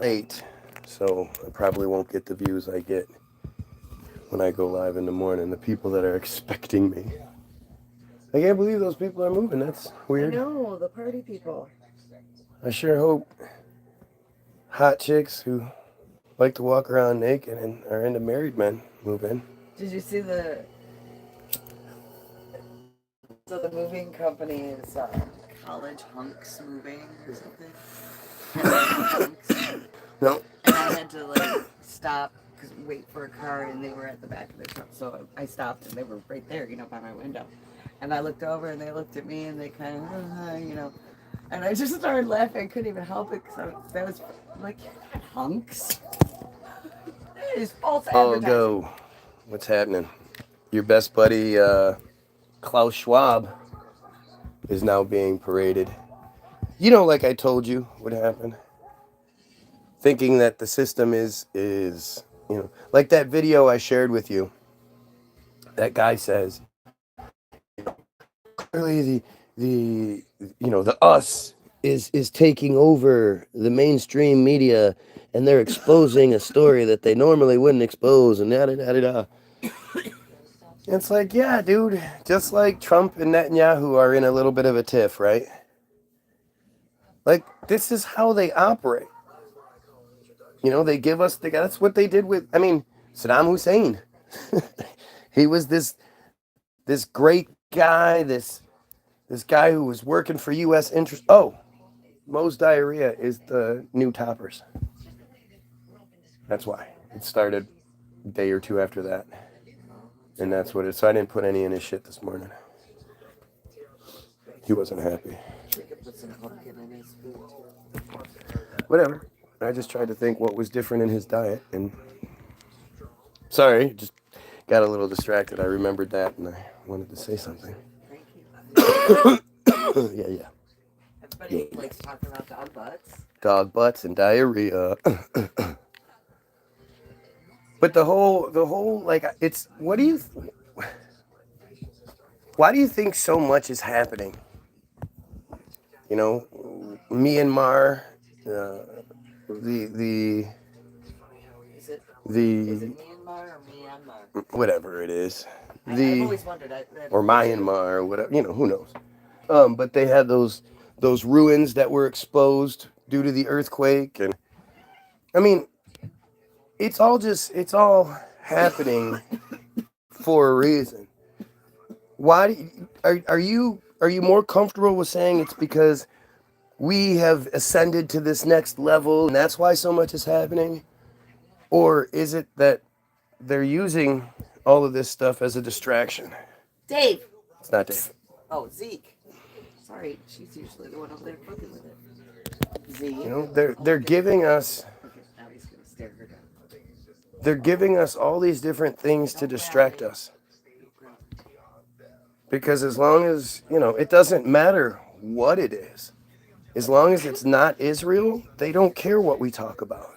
late, so I probably won't get the views I get when I go live in the morning. The people that are expecting me. I can't believe those people are moving. That's weird. I know, the party people. I sure hope hot chicks who like to walk around naked and are into married men move in. Did you see the... So the moving company is College Hunks Moving or something? Hunks. No. And I had to like stop, wait for a car, and they were at the back of the truck. So I stopped, and they were right there, by my window. And I looked over, and they looked at me, and they kind of, and I just started laughing. I couldn't even help it because that was like, you're not hunks. That is false advertising. Go. What's happening? Your best buddy, Klaus Schwab, is now being paraded. Like I told you would happen. Thinking that the system is like that video I shared with you. That guy says, clearly the us is taking over the mainstream media, and they're exposing a story that they normally wouldn't expose, and da da da da. It's like, yeah, dude, just like Trump and Netanyahu are in a little bit of a tiff, right? Like, this is how they operate. They give us that's what they did with, Saddam Hussein. He was this great guy, this guy who was working for U.S. interest. Oh, Moe's Diarrhea is the new toppers. That's why. It started a day or two after that. And that's what it is. So I didn't put any in his shit this morning. He wasn't happy. Whatever. I just tried to think what was different in his diet. And sorry, just got a little distracted. I remembered that and I wanted to say something. Yeah. Everybody likes talking about dog butts. Dog butts and diarrhea. But the whole like, it's, why do you think so much is happening? Myanmar, the Is it Myanmar or Myanmar? Whatever it is, I've always wondered. Or Myanmar or whatever, who knows? But they had those ruins that were exposed due to the earthquake, and it's all happening for a reason. Why are you more comfortable with saying it's because we have ascended to this next level and that's why so much is happening? Or is it that they're using all of this stuff as a distraction? Dave. It's not Dave. Oh, Zeke. Sorry, she's usually the one over there cooking with it. Zeke. They're giving us. Okay, now he's gonna stare her down. They're giving us all these different things to distract us. Because as long as, it doesn't matter what it is. As long as it's not Israel, they don't care what we talk about.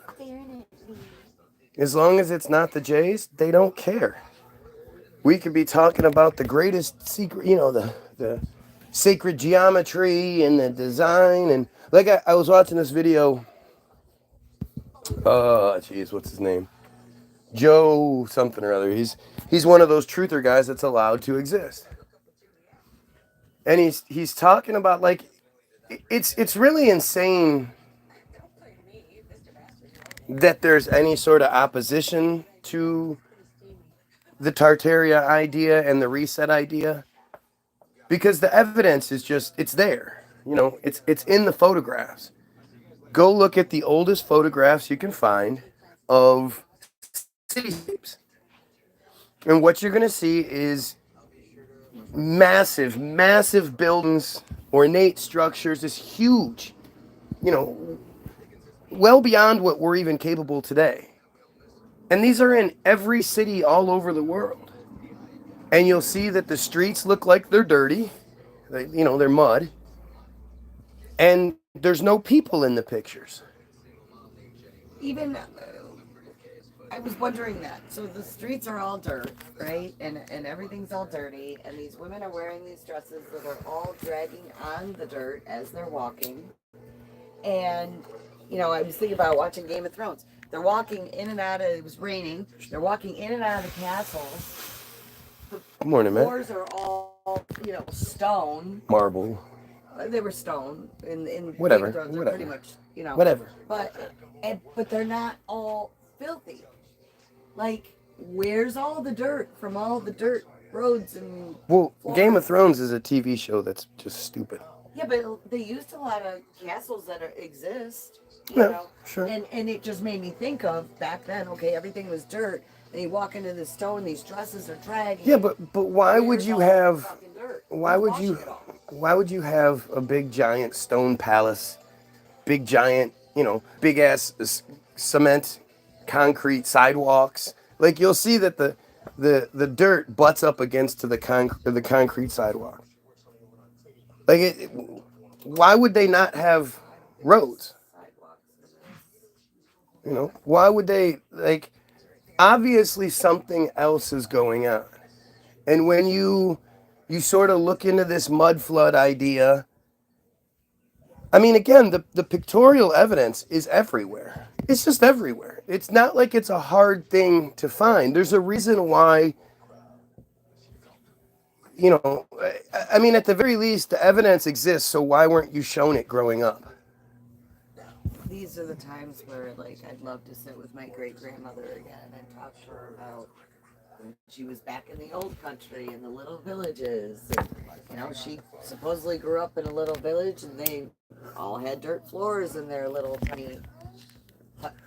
As long as it's not the Jays, they don't care. We could be talking about the greatest secret, the sacred geometry and the design. And like I was watching this video. What's his name? Joe something or other. He's one of those truther guys that's allowed to exist. And he's talking about, like, it's really insane that there's any sort of opposition to the Tartaria idea and the reset idea, because the evidence is just, it's there. It's in the photographs. Go look at the oldest photographs you can find of cityscapes. And what you're going to see is massive buildings, ornate structures, this huge, well beyond what we're even capable today. And these are in every city all over the world. And you'll see that the streets look like they're dirty. They're mud. And there's no people in the pictures. Even, I was wondering that. So the streets are all dirt, right? And everything's all dirty. And these women are wearing these dresses that are all dragging on the dirt as they're walking. And I was thinking about watching Game of Thrones. They're walking in and out of, it was raining. They're walking in and out of the castles. The Good morning, man. floors are all, stone. Marble. They were stone in Whatever. Game of Thrones. They're Whatever. pretty much, Whatever. But they're not all filthy. Like, where's all the dirt from all the dirt roads and Well, floors? Game of Thrones is a TV show that's just stupid. Yeah, but they used a lot of castles that exist. Sure. And it just made me think of back then. Okay, everything was dirt, and you walk into the stone. These dresses are dragging. Yeah, but why would Where's you all the have? fucking dirt? Why Who's would you? washing it all? Why would you have a big giant stone palace, big giant, big ass cement, concrete sidewalks? Like you'll see that the dirt butts up against to the concrete sidewalk. Like why would they not have roads? Why would they obviously something else is going on. And when you sort of look into this mud flood idea, I mean, again, the pictorial evidence is everywhere. It's just everywhere. It's not like it's a hard thing to find. There's a reason why, I mean, at the very least, the evidence exists, so why weren't you shown it growing up? These are the times where, I'd love to sit with my great grandmother again and talk to her about when she was back in the old country in the little villages. And, she supposedly grew up in a little village, and they all had dirt floors in their little tiny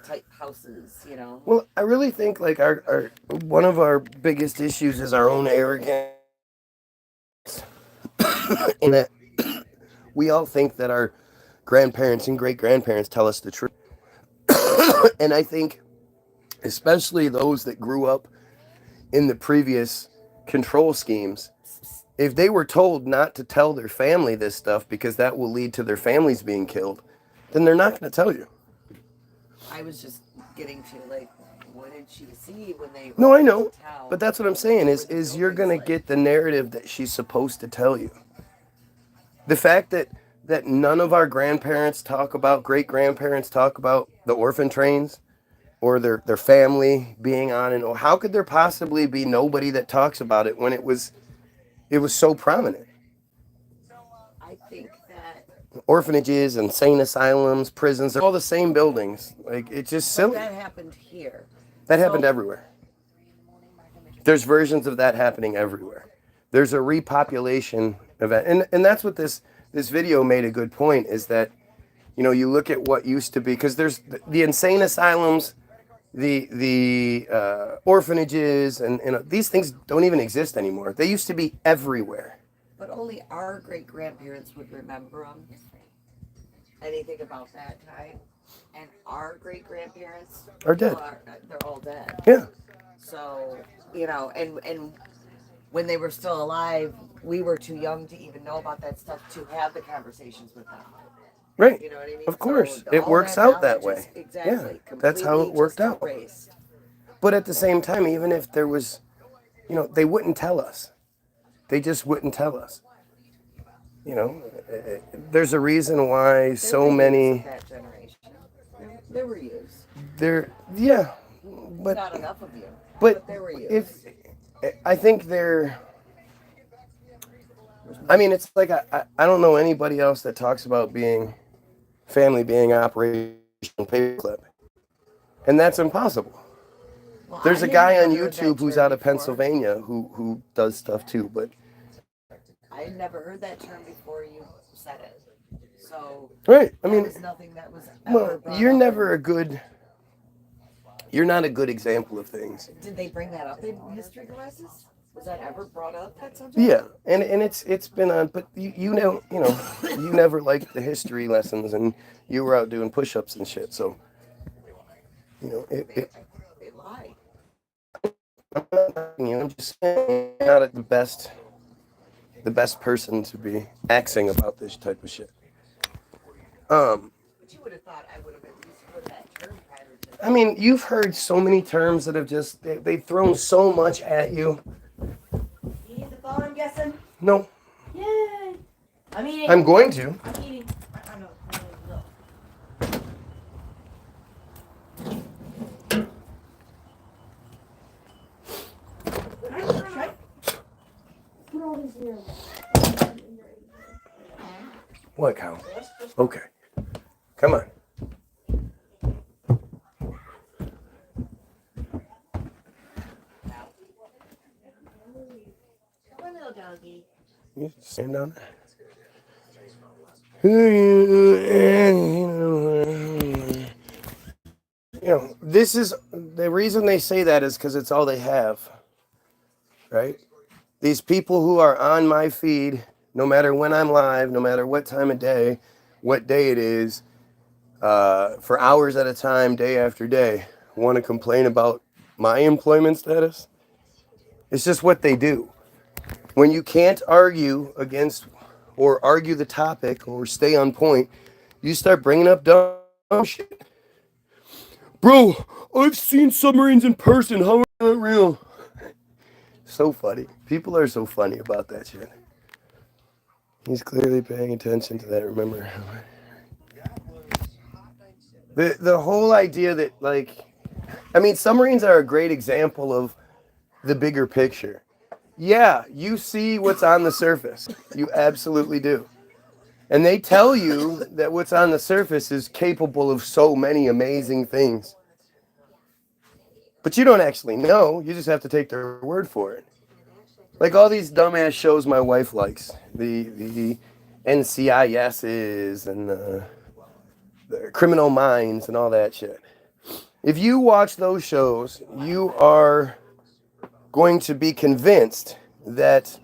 tight houses. Well, I really think our one of our biggest issues is our own arrogance, in that we all think that our grandparents and great grandparents tell us the truth. And I think especially those that grew up in the previous control schemes, if they were told not to tell their family this stuff because that will lead to their families being killed, then they're not going to tell you. I was just getting to what did she see when they No, I know, but that's what I'm saying is you're going to get the narrative that she's supposed to tell you. The fact that none of our grandparents talk about, great grandparents talk about the orphan trains or their family being on, and how could there possibly be nobody that talks about it when it was so prominent? I think that Orphanages, insane asylums, prisons, they're all the same buildings. It's just silly. that happened here. That happened everywhere. There's versions of that happening everywhere. There's a repopulation event. And that's what this video made a good point, is that, you look at what used to be, because there's the insane asylums, the orphanages, and these things don't even exist anymore. They used to be everywhere. But only our great grandparents would remember them. Anything about that time. And our great grandparents Are dead. They're all dead. Yeah. So, and when they were still alive, we were too young to even know about that stuff to have the conversations with them. Right. You know what I mean? Of course. So it works out that way. Exactly. Yeah. That's how it worked out. Erased. But at the same time, even if there was, they wouldn't tell us. They just wouldn't tell us. There's a reason why so many. That generation. They were used. Yeah. But not enough of you. But they were used. I think they're. I mean, it's like I don't know anybody else that talks about family being Operation Paperclip, and that's impossible. Well, There's a guy on YouTube who's out of Pennsylvania who does stuff too, but I never heard that term before you said it. So right, I mean, was nothing that was ever you're never a good. You're not a good example of things. Did they bring that up in history classes? Was that ever brought up, that subject? Yeah, and it's been on, but you never liked the history lessons, and you were out doing push-ups and shit. So, They lie. I'm just saying, you're not the best person to be axing about this type of shit. But you would have thought I would have at least heard that term prior to. I mean, you've heard so many terms that have just they've thrown so much at you. You need the phone, I'm guessing? No, Yay! I'm eating. I'm going to. I'm eating. I know. What cow? Okay. Come on. Come on, little doggy. You just stand down there. This is the reason they say that is because it's all they have, right? These people who are on my feed, no matter when I'm live, no matter what time of day, what day it is, for hours at a time, day after day, want to complain about my employment status. It's just what they do. When you can't argue against or argue the topic or stay on point, you start bringing up dumb shit. Bro, I've seen submarines in person. How are they not real? So funny. People are so funny about that shit. He's clearly paying attention to that, remember? The whole idea that, submarines are a great example of the bigger picture. Yeah, you see what's on the surface. You absolutely do. And they tell you that what's on the surface is capable of so many amazing things. But you don't actually know. You just have to take their word for it. Like all these dumbass shows my wife likes. The NCISs and the Criminal Minds and all that shit. If you watch those shows, you are going to be convinced that,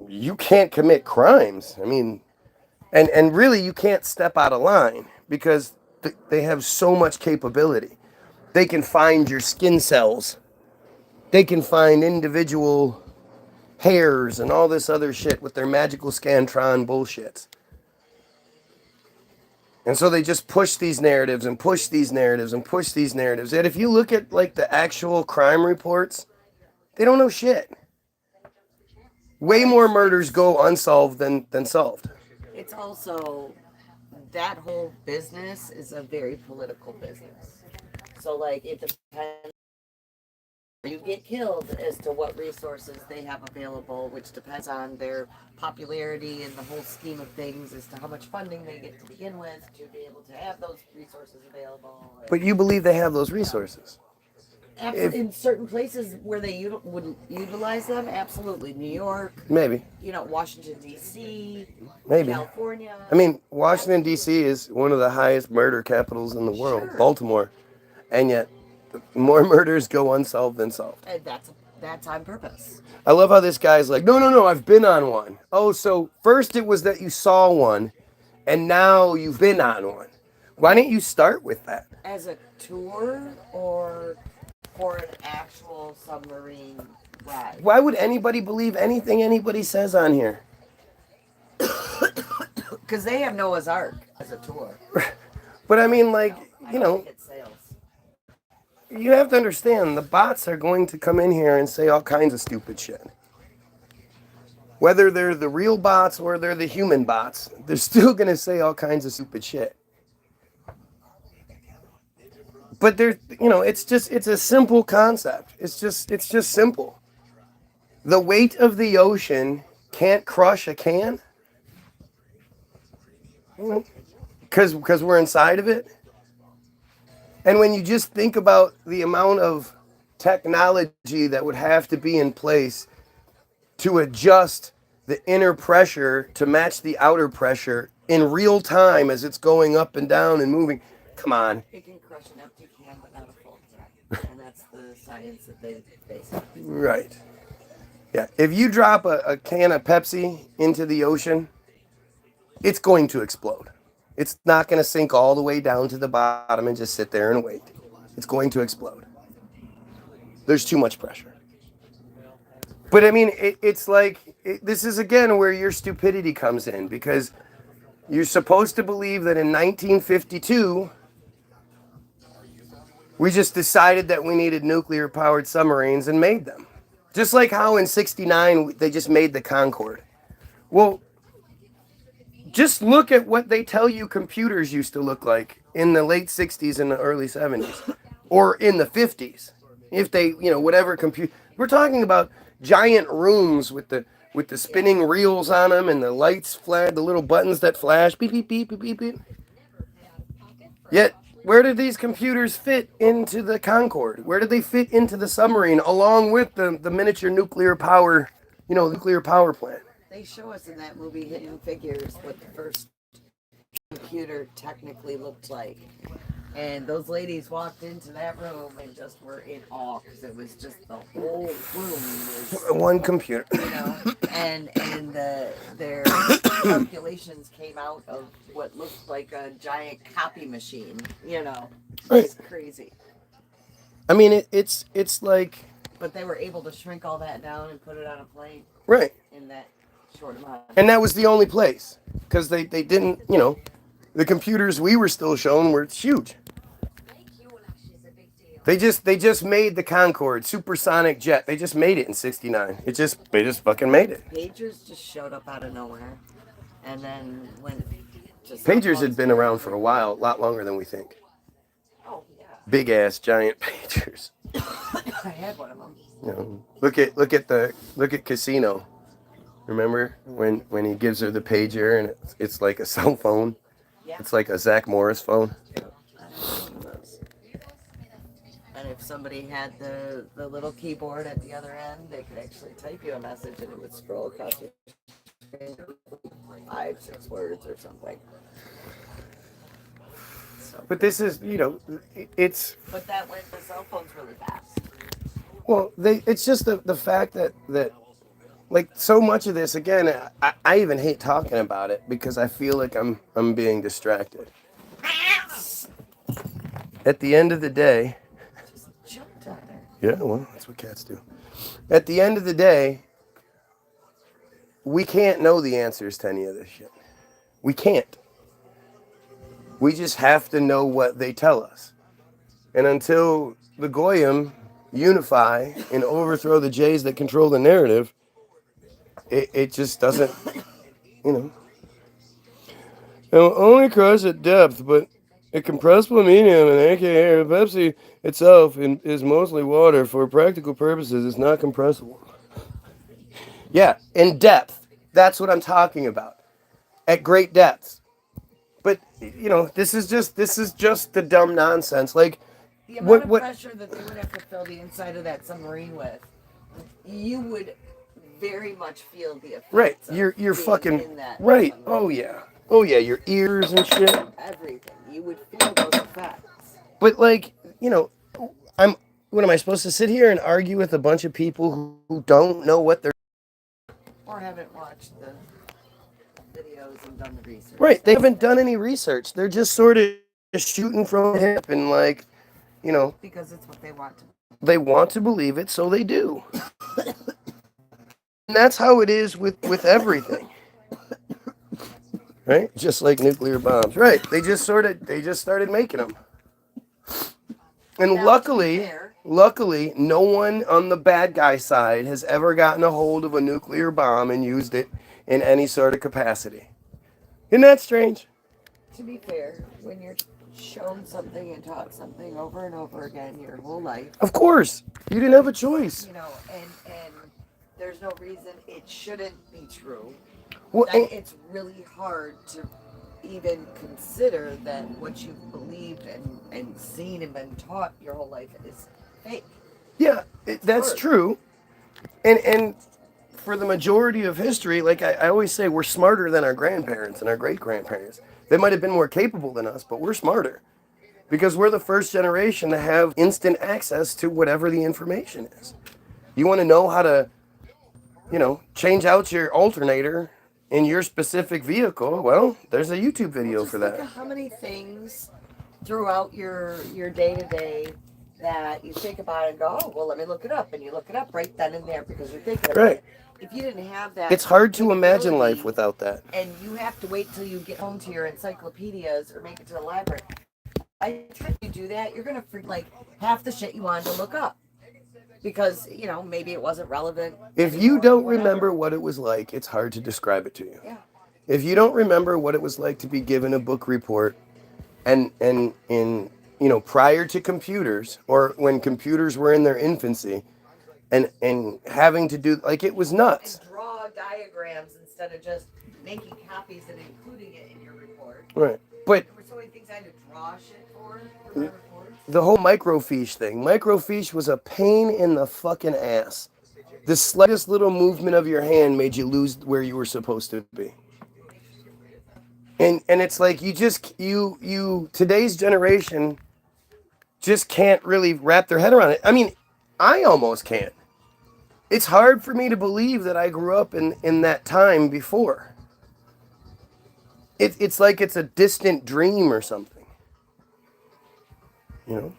you can't commit crimes. I mean, and really you can't step out of line because they have so much capability. They can find your skin cells. They can find individual hairs and all this other shit with their magical Scantron bullshits. And so they just push these narratives and push these narratives and push these narratives. And if you look at the actual crime reports, they don't know shit. Way more murders go unsolved than solved. It's also, that whole business is a very political business. So, it depends. You get killed as to what resources they have available, which depends on their popularity and the whole scheme of things as to how much funding they get to begin with to be able to have those resources available. But you believe they have those resources? In certain places where they wouldn't utilize them, absolutely. New York, maybe. Washington, D.C., maybe. California. I mean, Washington, D.C. is one of the highest murder capitals in the world, sure. Baltimore. And yet, more murders go unsolved than solved. And that's on purpose. I love how this guy's like, no, I've been on one. Oh, so first it was that you saw one, and now you've been on one. Why didn't you start with that? As a tour or for an actual submarine ride? Why would anybody believe anything anybody says on here? Because they have Noah's Ark as a tour. But I mean, It sails. You have to understand, the bots are going to come in here and say all kinds of stupid shit. Whether they're the real bots or they're the human bots, they're still going to say all kinds of stupid shit. But it's a simple concept. It's just simple. The weight of the ocean can't crush a can. Because we're inside of it. And when you just think about the amount of technology that would have to be in place to adjust the inner pressure to match the outer pressure in real time as it's going up and down and moving, come on. It can crush an empty can, but not a full can. And that's the science that they base it on. Right. Yeah. If you drop a can of Pepsi into the ocean, it's going to explode. It's not going to sink all the way down to the bottom and just sit there and wait. It's going to explode. There's too much pressure. But I mean, this is again where your stupidity comes in, because you're supposed to believe that in 1952, we just decided that we needed nuclear-powered submarines and made them. Just like how in 69, they just made the Concorde. Well, just look at what they tell you computers used to look like in the late 60s and the early 70s. Or in the 50s. If they, whatever computer. We're talking about giant rooms with the with the spinning reels on them and the lights flash, the little buttons that flash, beep, beep, beep, beep, beep, beep. Yet, where did these computers fit into the Concorde? Where did they fit into the submarine along with the miniature nuclear power, nuclear power plant? They show us in that movie Hidden Figures what the first computer technically looked like. And those ladies walked into that room and just were in awe because it was just the whole room was, one computer. and their calculations came out of what looked like a giant copy machine. It's crazy. I mean, it's like. But they were able to shrink all that down and put it on a plane. Right. In that short amount. And that was the only place because they didn't, the computers we were still shown were huge. They just made the Concorde supersonic jet. They just made it in '69. They just fucking made it. Pagers just showed up out of nowhere, and then when pagers had been around for a while, a lot longer than we think. Oh yeah. Big ass giant pagers. I had one of them. Look at Casino. Remember when he gives her the pager and it's like a cell phone? Yeah. It's like a Zach Morris phone. And if somebody had the little keyboard at the other end, they could actually type you a message and it would scroll across your screen 5-6 words or something. So. But this is, it's. But that went the cell phones really fast. Well, it's just the fact that like so much of this, again, I even hate talking about it because I feel like I'm being distracted. At the end of the day. Just jumped on there. Yeah, well, that's what cats do. At the end of the day, we can't know the answers to any of this shit. We can't. We just have to know what they tell us. And until the Goyim unify and overthrow the Jays that control the narrative, it just doesn't, It'll only cross at depth, but a compressible medium, and aka Pepsi itself, is mostly water. For practical purposes, it's not compressible. Yeah, in depth. That's what I'm talking about. At great depths. But, this is just the dumb nonsense. Like, the amount of pressure that they would have to fill the inside of that submarine with, you would very much feel the effects. Right, you're fucking in that right. submarine. Oh yeah, your ears and shit. Everything, you would feel those effects. But like, what am I supposed to sit here and argue with a bunch of people who don't know what they're or haven't watched the videos and done the research? Right, they haven't done any research. They're just sort of shooting from the hip and like, because it's what they want to. They want to believe it, so they do. And that's how it is with everything. Right? Just like nuclear bombs. Right. They just started making them. And luckily, no one on the bad guy side has ever gotten a hold of a nuclear bomb and used it in any sort of capacity. Isn't that strange? To be fair, when you're shown something and taught something over and over again your whole life. Of course. You didn't have a choice. And there's no reason it shouldn't be true. Well, it's really hard to even consider that what you've believed and seen and been taught your whole life is fake. Yeah, that's true. And for the majority of history, like I always say, we're smarter than our grandparents and our great-grandparents. They might have been more capable than us, but we're smarter. Because we're the first generation to have instant access to whatever the information is. You want to know how to, change out your alternator in your specific vehicle? Well, there's a YouTube video for that. Think of how many things throughout your day-to-day that you think about and go, oh, well, let me look it up. And you look it up right then and there because you're thinking about it. If you didn't have that... It's hard to imagine life without that. And you have to wait till you get home to your encyclopedias or make it to the library. By the time you do that, you're going to forget like half the shit you wanted to look up. Because, maybe it wasn't relevant. If you don't remember what it was like, it's hard to describe it to you. Yeah. If you don't remember what it was like to be given a book report and prior to computers or when computers were in their infancy and having to do, like, it was nuts. And draw diagrams instead of just making copies and including it in your report. Right. But there were so many things I had to draw shit for my reports. The whole microfiche thing. Microfiche was a pain in the fucking ass. The slightest little movement of your hand made you lose where you were supposed to be. And it's like you today's generation just can't really wrap their head around it. I mean, I almost can't. It's hard for me to believe that I grew up in that time before. It's like it's a distant dream or something. You know?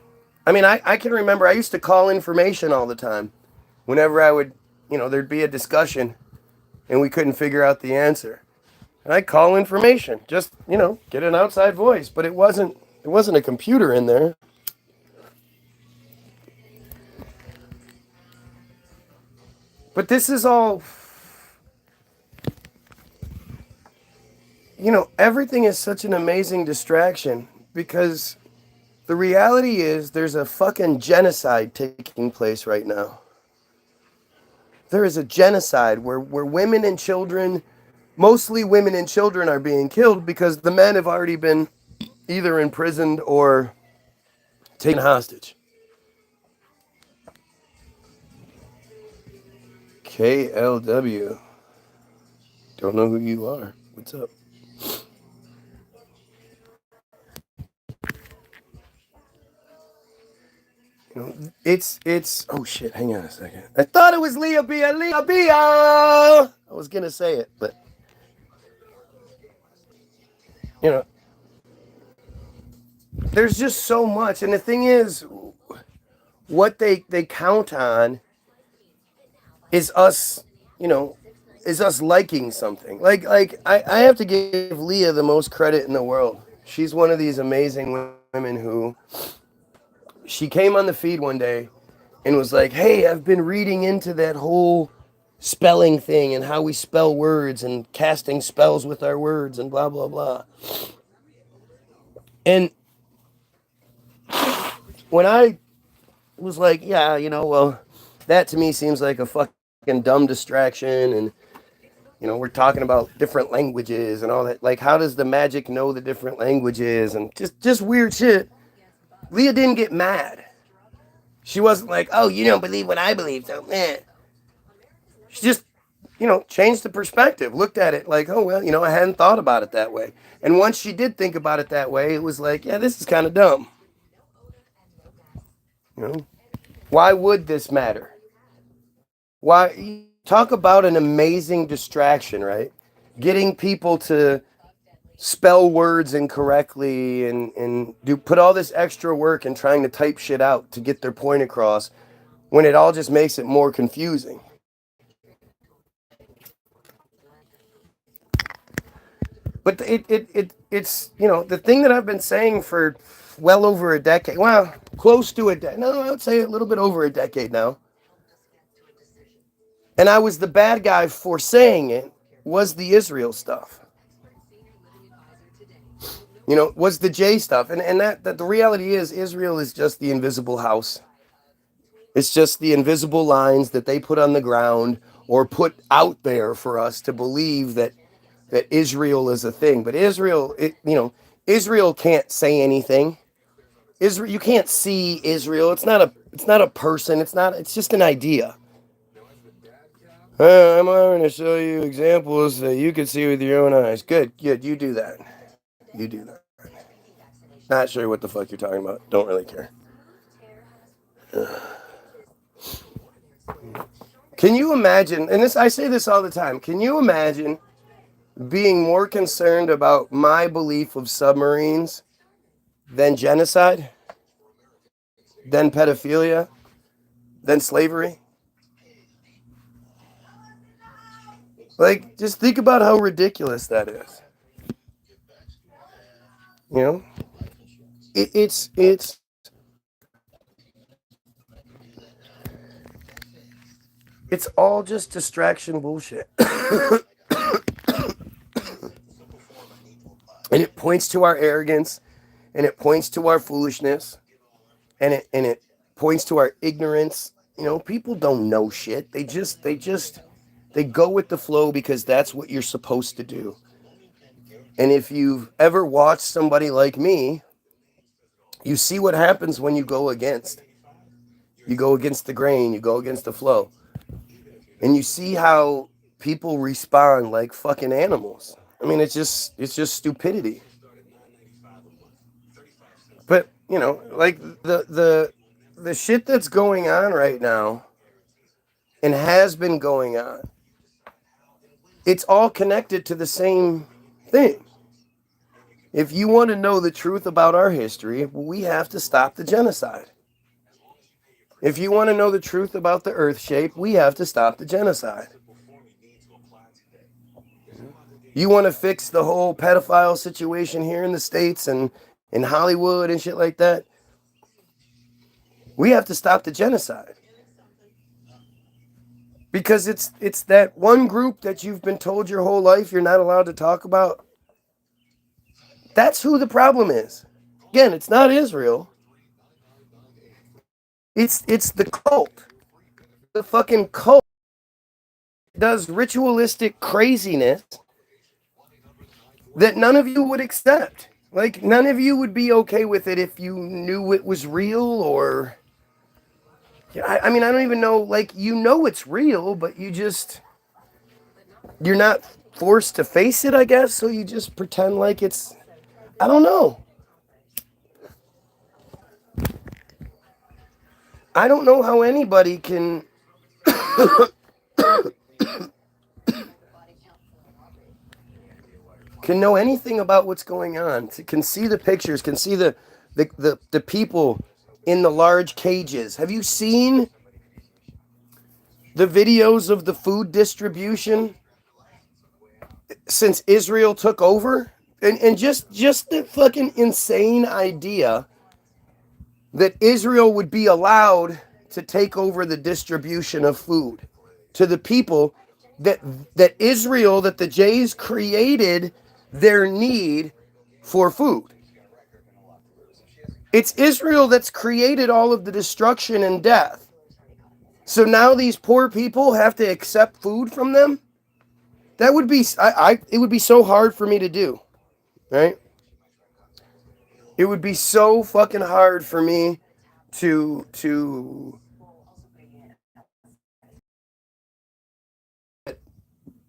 I mean, I can remember I used to call information all the time. Whenever I would, there'd be a discussion and we couldn't figure out the answer. And I'd call information, just, get an outside voice. But it wasn't a computer in there. But this is all, everything is such an amazing distraction because the reality is there's a fucking genocide taking place right now. There is a genocide where women and children, mostly women and children, are being killed because the men have already been either imprisoned or taken hostage. KLW. Don't know who you are. What's up? It's oh shit, hang on a second. I thought it was Leah Bia. I was gonna say it, but there's just so much. And the thing is, what they count on is us, is us liking something. Like I have to give Leah the most credit in the world. She's one of these amazing women who, she came on the feed one day and was like, hey, I've been reading into that whole spelling thing and how we spell words and casting spells with our words and blah, blah, blah. And when I was like, yeah, well, that to me seems like a fucking dumb distraction. And, we're talking about different languages and all that. Like, how does the magic know the different languages? And just weird shit. Leah didn't get mad. She wasn't like, oh, you don't believe what I believe, so eh. She just, changed the perspective, looked at it like, oh, well, I hadn't thought about it that way. And once she did think about it that way, it was like, yeah, this is kind of dumb. Why would this matter? Why? Talk about an amazing distraction, right? Getting people to spell words incorrectly and put all this extra work in trying to type shit out to get their point across when it all just makes it more confusing. But it's the thing that I've been saying for well over a decade, well, close to a decade, no, I would say a little bit over a decade now. And I was the bad guy for saying it, was the Israel stuff. Was the J stuff. And that the reality is Israel is just the invisible house. It's just the invisible lines that they put on the ground or put out there for us to believe that Israel is a thing. But Israel, Israel can't say anything. Israel, you can't see Israel. It's not a person. It's just an idea. I'm going to show you examples that you can see with your own eyes. Good. You do that. You do that. Not sure what the fuck you're talking about. Don't really care. Can you imagine, and I say this all the time, can you imagine being more concerned about my belief of submarines than genocide, than pedophilia, than slavery? Like, just think about how ridiculous that is. It's all just distraction bullshit. And it points to our arrogance, and it points to our foolishness, and it points to our ignorance. People don't know shit. They They go with the flow because that's what you're supposed to do. And if you've ever watched somebody like me, you see what happens when you go against. You go against the grain, you go against the flow. And you see how people respond like fucking animals. I mean, it's just stupidity. But, you know, like the shit that's going on right now and has been going on, it's all connected to the same thing. If you want to know the truth about our history, we have to stop the genocide. If you want to know the truth about the earth shape, we have to stop the genocide. You want to fix the whole pedophile situation here in the States and in Hollywood and shit like that, we have to stop the genocide. Because it's that one group that you've been told your whole life you're not allowed to talk about. That's who the problem is. Again, it's not Israel. It's the cult. The fucking cult does ritualistic craziness that none of you would accept. Like, none of you would be okay with it if you knew it was real, or... I mean, I don't even know, like, you know it's real, but you're not forced to face it, I guess, so you just pretend like it's... I don't know. I don't know how anybody can know anything about what's going on, can see the pictures, can see the people in the large cages. Have you seen the videos of the food distribution since Israel took over? And just the fucking insane idea that Israel would be allowed to take over the distribution of food to the people that Israel, that the Jays created their need for food. It's Israel that's created all of the destruction and death. So now these poor people have to accept food from them? That would be, it would be so hard for me to do, right? It would be so fucking hard for me to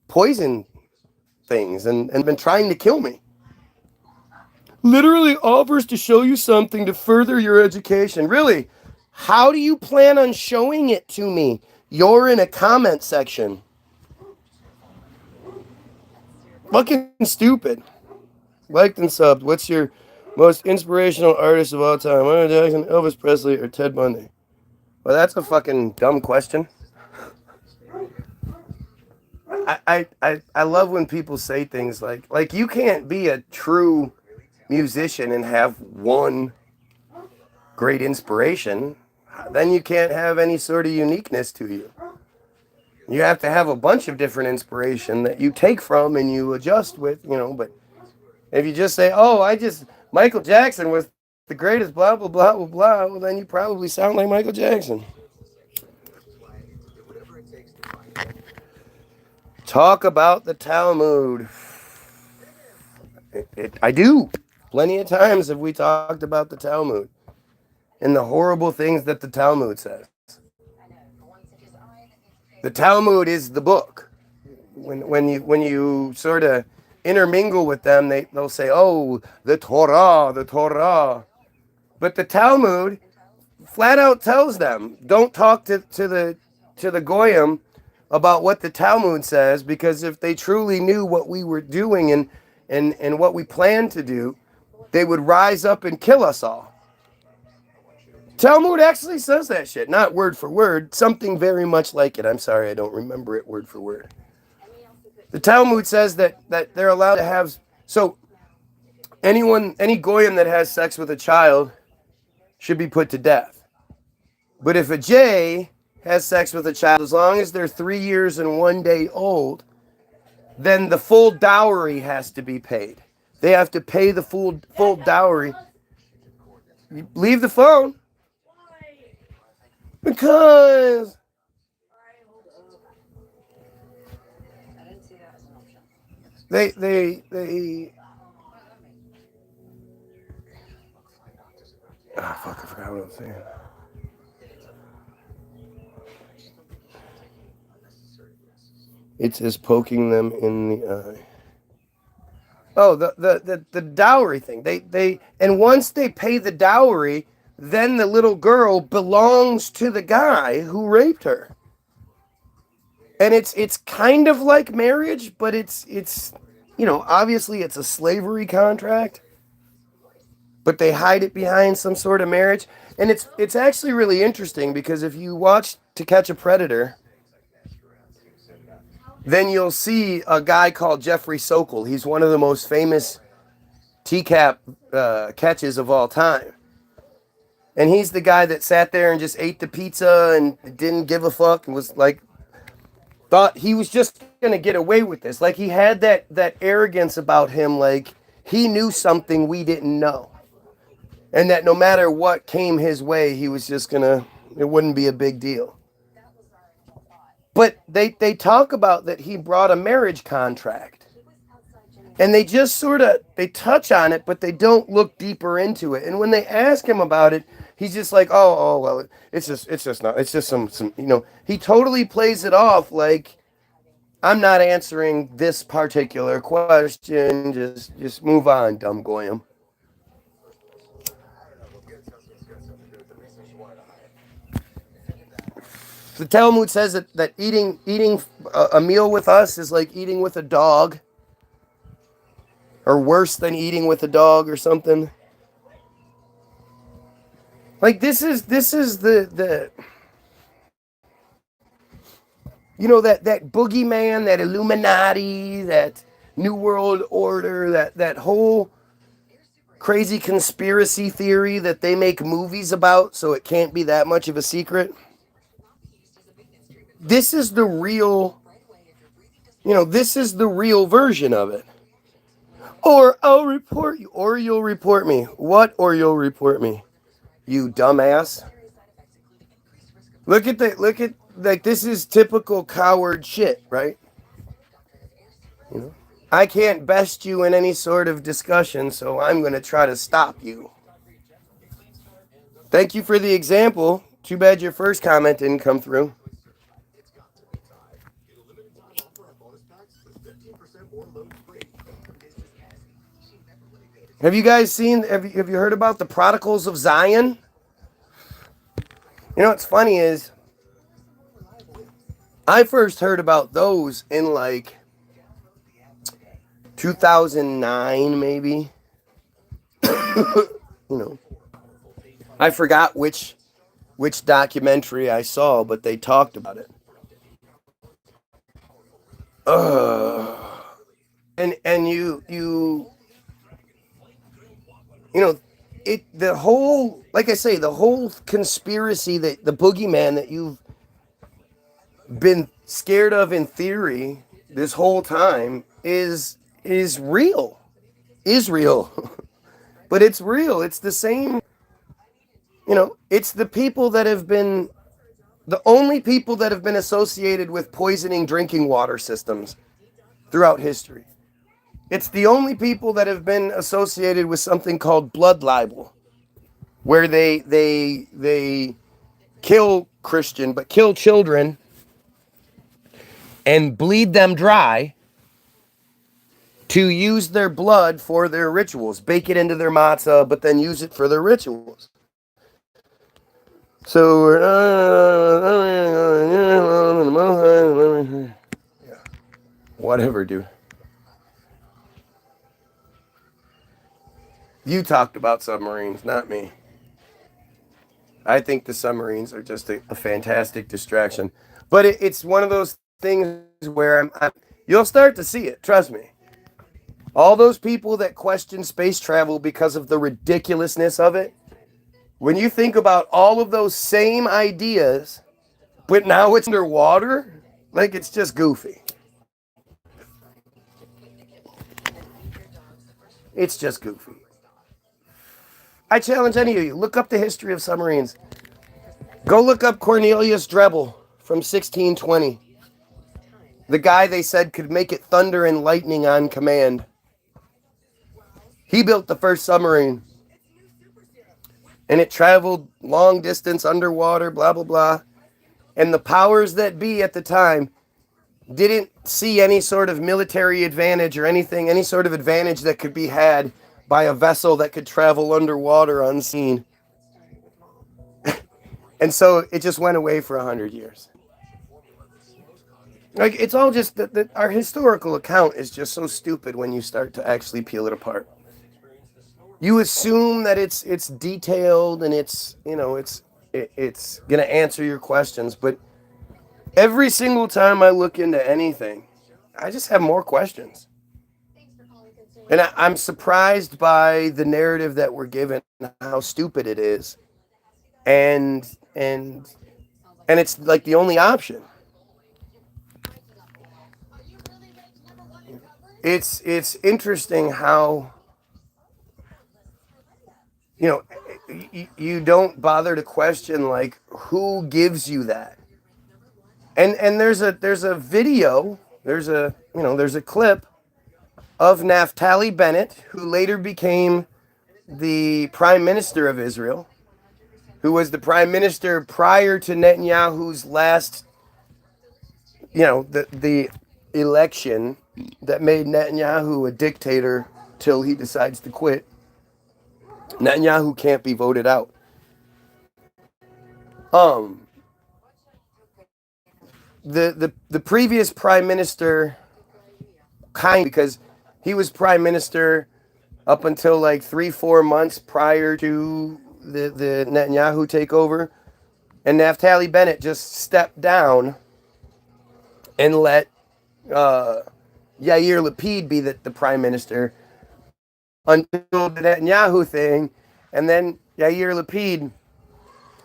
poison things and been trying to kill me. Literally offers to show you something to further your education. Really? How do you plan on showing it to me? You're in a comment section. Fucking stupid. Liked and subbed. What's your most inspirational artist of all time? Michael Jackson, Elvis Presley, or Ted Bundy? Well, that's a fucking dumb question. I love when people say things like you can't be a true musician and have one great inspiration. Then you can't have any sort of uniqueness to you. You have to have a bunch of different inspiration that you take from and you adjust with, you know. But if you just say, oh, Michael Jackson was the greatest, blah, blah, blah, blah, blah, well, then you probably sound like Michael Jackson. Talk about the Talmud. I do. Plenty of times have we talked about the Talmud and the horrible things that the Talmud says. The Talmud is the book. When you sort of intermingle with them, they'll say, oh, the Torah. But the Talmud flat out tells them, don't talk to the Goyim about what the Talmud says, because if they truly knew what we were doing and what we planned to do, they would rise up and kill us all. Talmud actually says that shit, not word for word, something very much like it. I'm sorry, I don't remember it word for word. The Talmud says that they're allowed to have, so any Goyim that has sex with a child should be put to death. But if a Jay has sex with a child, as long as they're 3 years and 1 day old, then the full dowry has to be paid. They have to pay the full dowry. Leave the phone. Because they fuck, I forgot what I was saying. It's just poking them in the eye. Oh, the dowry thing. They and once they pay the dowry, then the little girl belongs to the guy who raped her. And it's kind of like marriage, but it's obviously it's a slavery contract, but they hide it behind some sort of marriage. And it's actually really interesting because if you watch To Catch a Predator, then you'll see a guy called Jeffrey Sokol. He's one of the most famous TCAP catches of all time. And he's the guy that sat there and just ate the pizza and didn't give a fuck and was like, thought he was just going to get away with this. Like he had that arrogance about him, like he knew something we didn't know. And that no matter what came his way, he was just going to, it wouldn't be a big deal. But they talk about that he brought a marriage contract. And they just sort of, they touch on it, but they don't look deeper into it. And when they ask him about it, he's just like, oh, well, it's just some, he totally plays it off like, I'm not answering this particular question. Just move on, dumb goyim. The Talmud says that eating a meal with us is like eating with a dog, or worse than eating with a dog or something. Like this is the that boogeyman, that Illuminati, that New World Order, that whole crazy conspiracy theory that they make movies about so it can't be that much of a secret. This is the real, this is the real version of it. Or I'll report you, or you'll report me. What, or you'll report me? You dumbass. Look at, like, this is typical coward shit, right? I can't best you in any sort of discussion, so I'm going to try to stop you. Thank you for the example. Too bad your first comment didn't come through. Have you guys seen, have you heard about the prodigals of Zion? What's funny is, I first heard about those in like 2009, maybe. I forgot which documentary I saw, but they talked about it. And the whole, like I say, the whole conspiracy, that the boogeyman that you've been scared of in theory this whole time is real. Is real. But it's real. It's the same, it's the people that have been, the only people that have been associated with poisoning drinking water systems throughout history. It's the only people that have been associated with something called blood libel, where they kill Christian, but kill children and bleed them dry to use their blood for their rituals, bake it into their matzah, but then use it for their rituals. So, whatever, dude. You talked about submarines, not me. I think the submarines are just a fantastic distraction. But it's one of those things where you'll start to see it, trust me. All those people that question space travel because of the ridiculousness of it, when you think about all of those same ideas, but now it's underwater, like it's just goofy. It's just goofy. I challenge any of you, look up the history of submarines. Go look up Cornelius Drebbel from 1620. the guy they said could make it thunder and lightning on command. He built the first submarine. And it traveled long distance underwater, blah, blah, blah. And the powers that be at the time didn't see any sort of military advantage or anything, any sort of advantage that could be had by a vessel that could travel underwater unseen. And so it just went away for 100 years. Like, it's all just that our historical account is just so stupid when you start to actually peel it apart. You assume that it's detailed and it's gonna answer your questions, but every single time I look into anything, I just have more questions. And I'm surprised by the narrative that we're given, how stupid it is, and it's like the only option. It's interesting how, you don't bother to question, like, who gives you that. And there's a video, there's a clip of Naphtali Bennett, who later became the prime minister of Israel, who was the prime minister prior to Netanyahu's last, the election that made Netanyahu a dictator till he decides to quit. Netanyahu can't be voted out. The previous prime minister, because he was prime minister up until like 3-4 months prior to the Netanyahu takeover, and Naphtali Bennett just stepped down and let Yair Lapid be the prime minister until the Netanyahu thing, and then Yair Lapid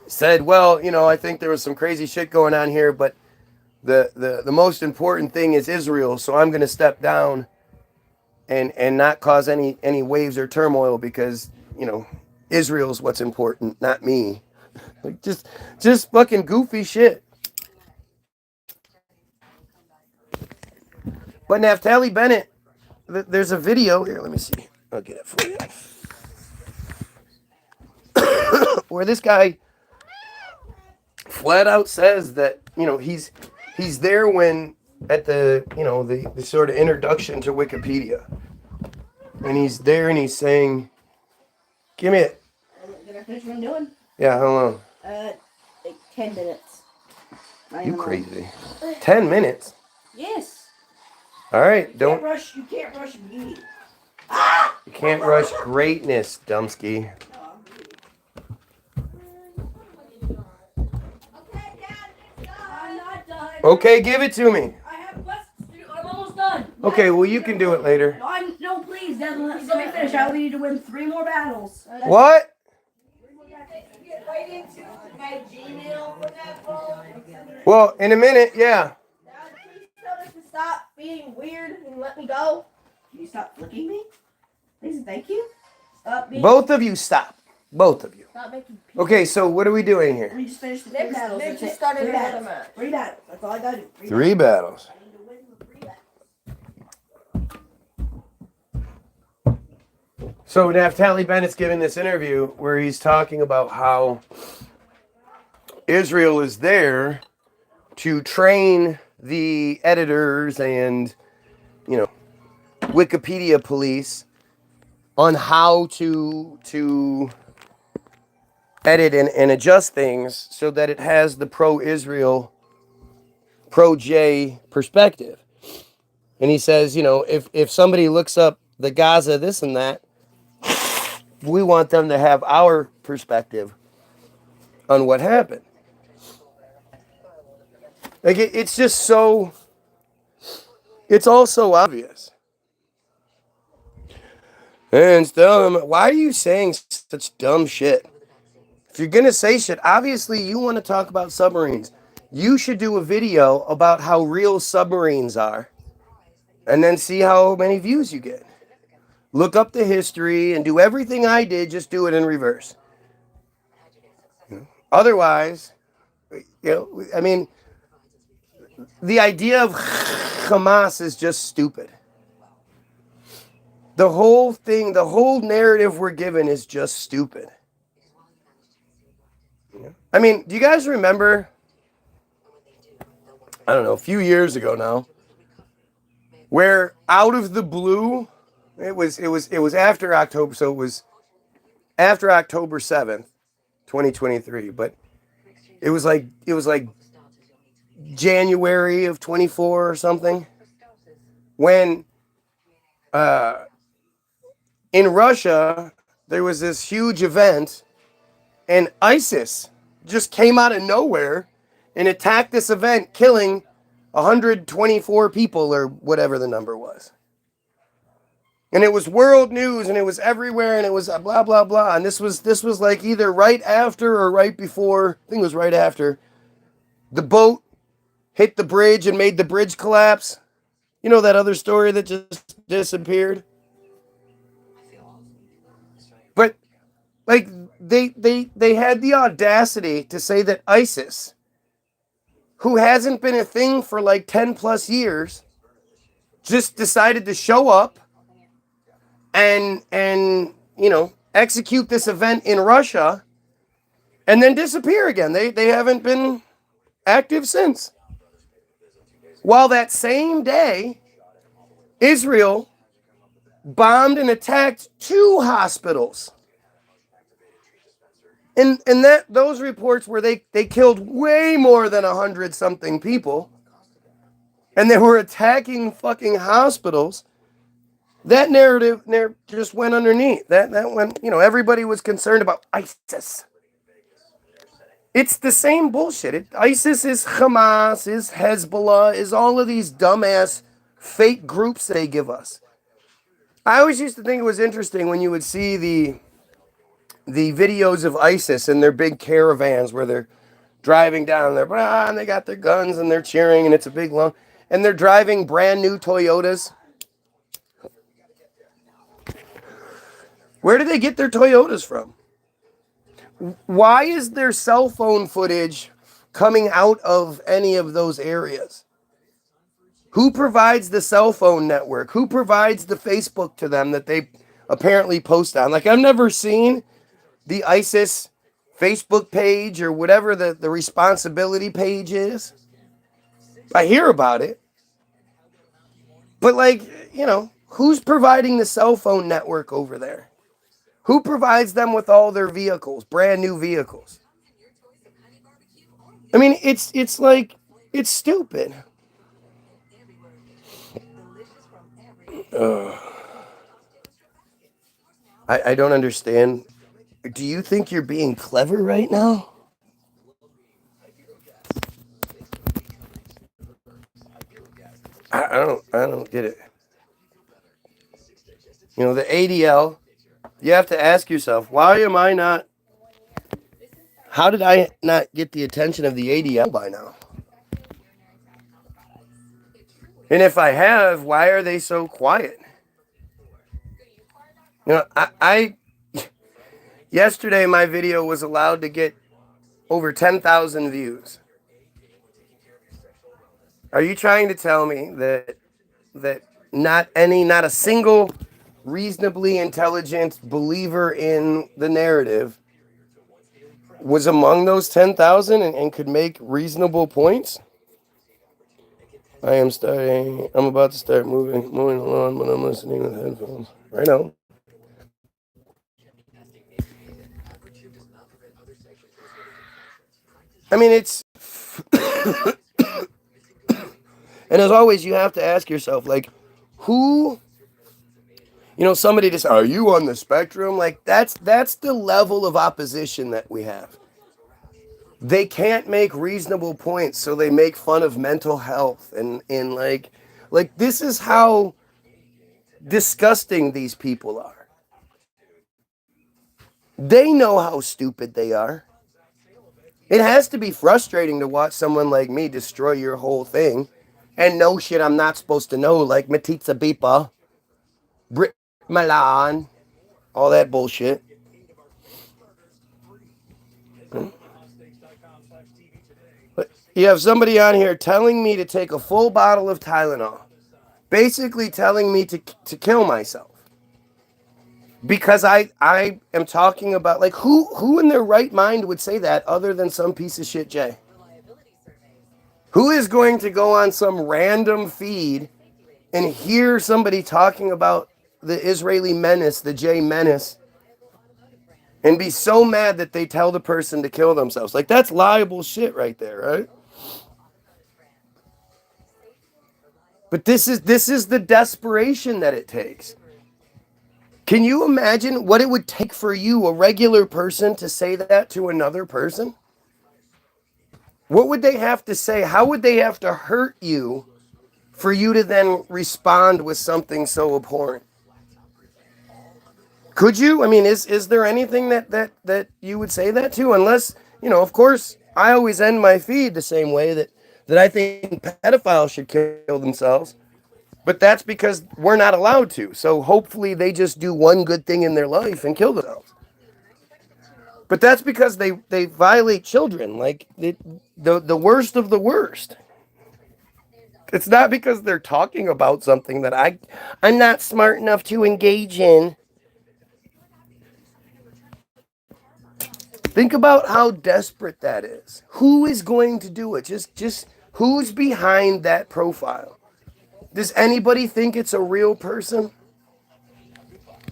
said, well, I think there was some crazy shit going on here, but the most important thing is Israel, so I'm going to step down and not cause any waves or turmoil because, Israel's what's important, not me. Like, just fucking goofy shit. But Naphtali Bennett, there's a video here. Let me see. I'll get it for you. Where this guy flat out says that, he's there when at the sort of introduction to Wikipedia. And he's there and he's saying, give me it. Did I finish what I'm doing? Yeah, how long? Like 10 minutes. You crazy. 10 minutes? Yes. All right, You can't rush beauty. You can't rush greatness, Dumsky. Okay, Dad, I'm not done. Okay, give it to me. I have questions to do. I'm almost done. Okay, well, you can do it later. No, please, Dad, let me finish. I need to win 3 more battles. What? Get right into my Gmail for that phone. Well, in a minute, yeah. Dad, please tell us to stop being weird and let me go. Can you stop flicking me? Please and thank you. Stop being... Both of you stop. Both of you. Stop making people. Okay, so what are we doing here? We just finished the 3 battles. Nick just started another match. 3 battles. That's all I gotta do. 3 battles. I need to win the 3 battles. So Naphtali Bennett's giving this interview where he's talking about how Israel is there to train the editors and, Wikipedia police on how to edit and adjust things so that it has the pro-Israel, pro-J perspective. And he says, if somebody looks up the Gaza this and that, we want them to have our perspective on what happened. Like, it's just so, it's all so obvious. And still, why are you saying such dumb shit? If you're going to say shit, obviously you want to talk about submarines. You should do a video about how real submarines are and then see how many views you get. Look up the history and do everything I did, just do it in reverse. Otherwise, the idea of Hamas is just stupid. The whole thing, the whole narrative we're given is just stupid. I mean, do you guys remember, I don't know, a few years ago now, where out of the blue, it was after October, so it was after October 7th, 2023, but it was like January of 24 or something, when in Russia there was this huge event and ISIS just came out of nowhere and attacked this event, killing 124 people or whatever the number was. And it was world news and it was everywhere and it was blah blah blah. And this was like either right after or right before, I think it was right after, the boat hit the bridge and made the bridge collapse. You know that other story that just disappeared? But like they had the audacity to say that ISIS, who hasn't been a thing for like 10 plus years, just decided to show up and execute this event in Russia and then disappear again. They haven't been active since. While that same day, Israel bombed and attacked 2 hospitals. And those reports where they killed way more than 100-something people, and they were attacking fucking hospitals. That narrative just went underneath. That went, everybody was concerned about ISIS. It's the same bullshit. ISIS is Hamas, is Hezbollah, is all of these dumbass fake groups they give us. I always used to think it was interesting when you would see the videos of ISIS in their big caravans where they're driving down there, and they got their guns and they're cheering and it's a big long, and they're driving brand new Toyotas. Where do they get their Toyotas from? Why is there cell phone footage coming out of any of those areas? Who provides the cell phone network? Who provides the Facebook to them that they apparently post on? Like, I've never seen the ISIS Facebook page or whatever the responsibility page is. I hear about it. But who's providing the cell phone network over there? Who provides them with all their vehicles, brand new vehicles? I mean, it's like, it's stupid. I don't understand. Do you think you're being clever right now? I don't get it. The ADL, you have to ask yourself, how did I not get the attention of the ADL by now? And if I have, why are they so quiet? I yesterday my video was allowed to get over 10,000 views. Are you trying to tell me that not a single reasonably intelligent believer in the narrative was among those 10,000 and could make reasonable points? I'm about to start moving along, but I'm listening with headphones. Right now. I mean, it's... And as always, you have to ask yourself, like, who... somebody just, are you on the spectrum? Like, that's the level of opposition that we have. They can't make reasonable points, so they make fun of mental health. And like this is how disgusting these people are. They know how stupid they are. It has to be frustrating to watch someone like me destroy your whole thing and know shit I'm not supposed to know, like Matitza Bipa, Brit Milan, all that bullshit. But You have somebody on here telling me to take a full bottle of Tylenol, basically telling me to kill myself. Because I am talking about, like, who in their right mind would say that other than some piece of shit Jay? Who is going to go on some random feed and hear somebody talking about the Israeli menace, the J menace, and be so mad that they tell the person to kill themselves? Like, that's liable shit right there, right? But this is the desperation that it takes. Can you imagine what it would take for you, a regular person, to say that to another person? What would they have to say? How would they have to hurt you for you to then respond with something so abhorrent? Could you? I mean, is there anything that you would say that to? Unless, of course, I always end my feed the same way, that I think pedophiles should kill themselves. But that's because we're not allowed to. So hopefully they just do one good thing in their life and kill themselves. But that's because they violate children, like the worst of the worst. It's not because they're talking about something that I'm not smart enough to engage in. Think about how desperate that is. Who is going to do it? Just who's behind that profile? Does anybody think it's a real person?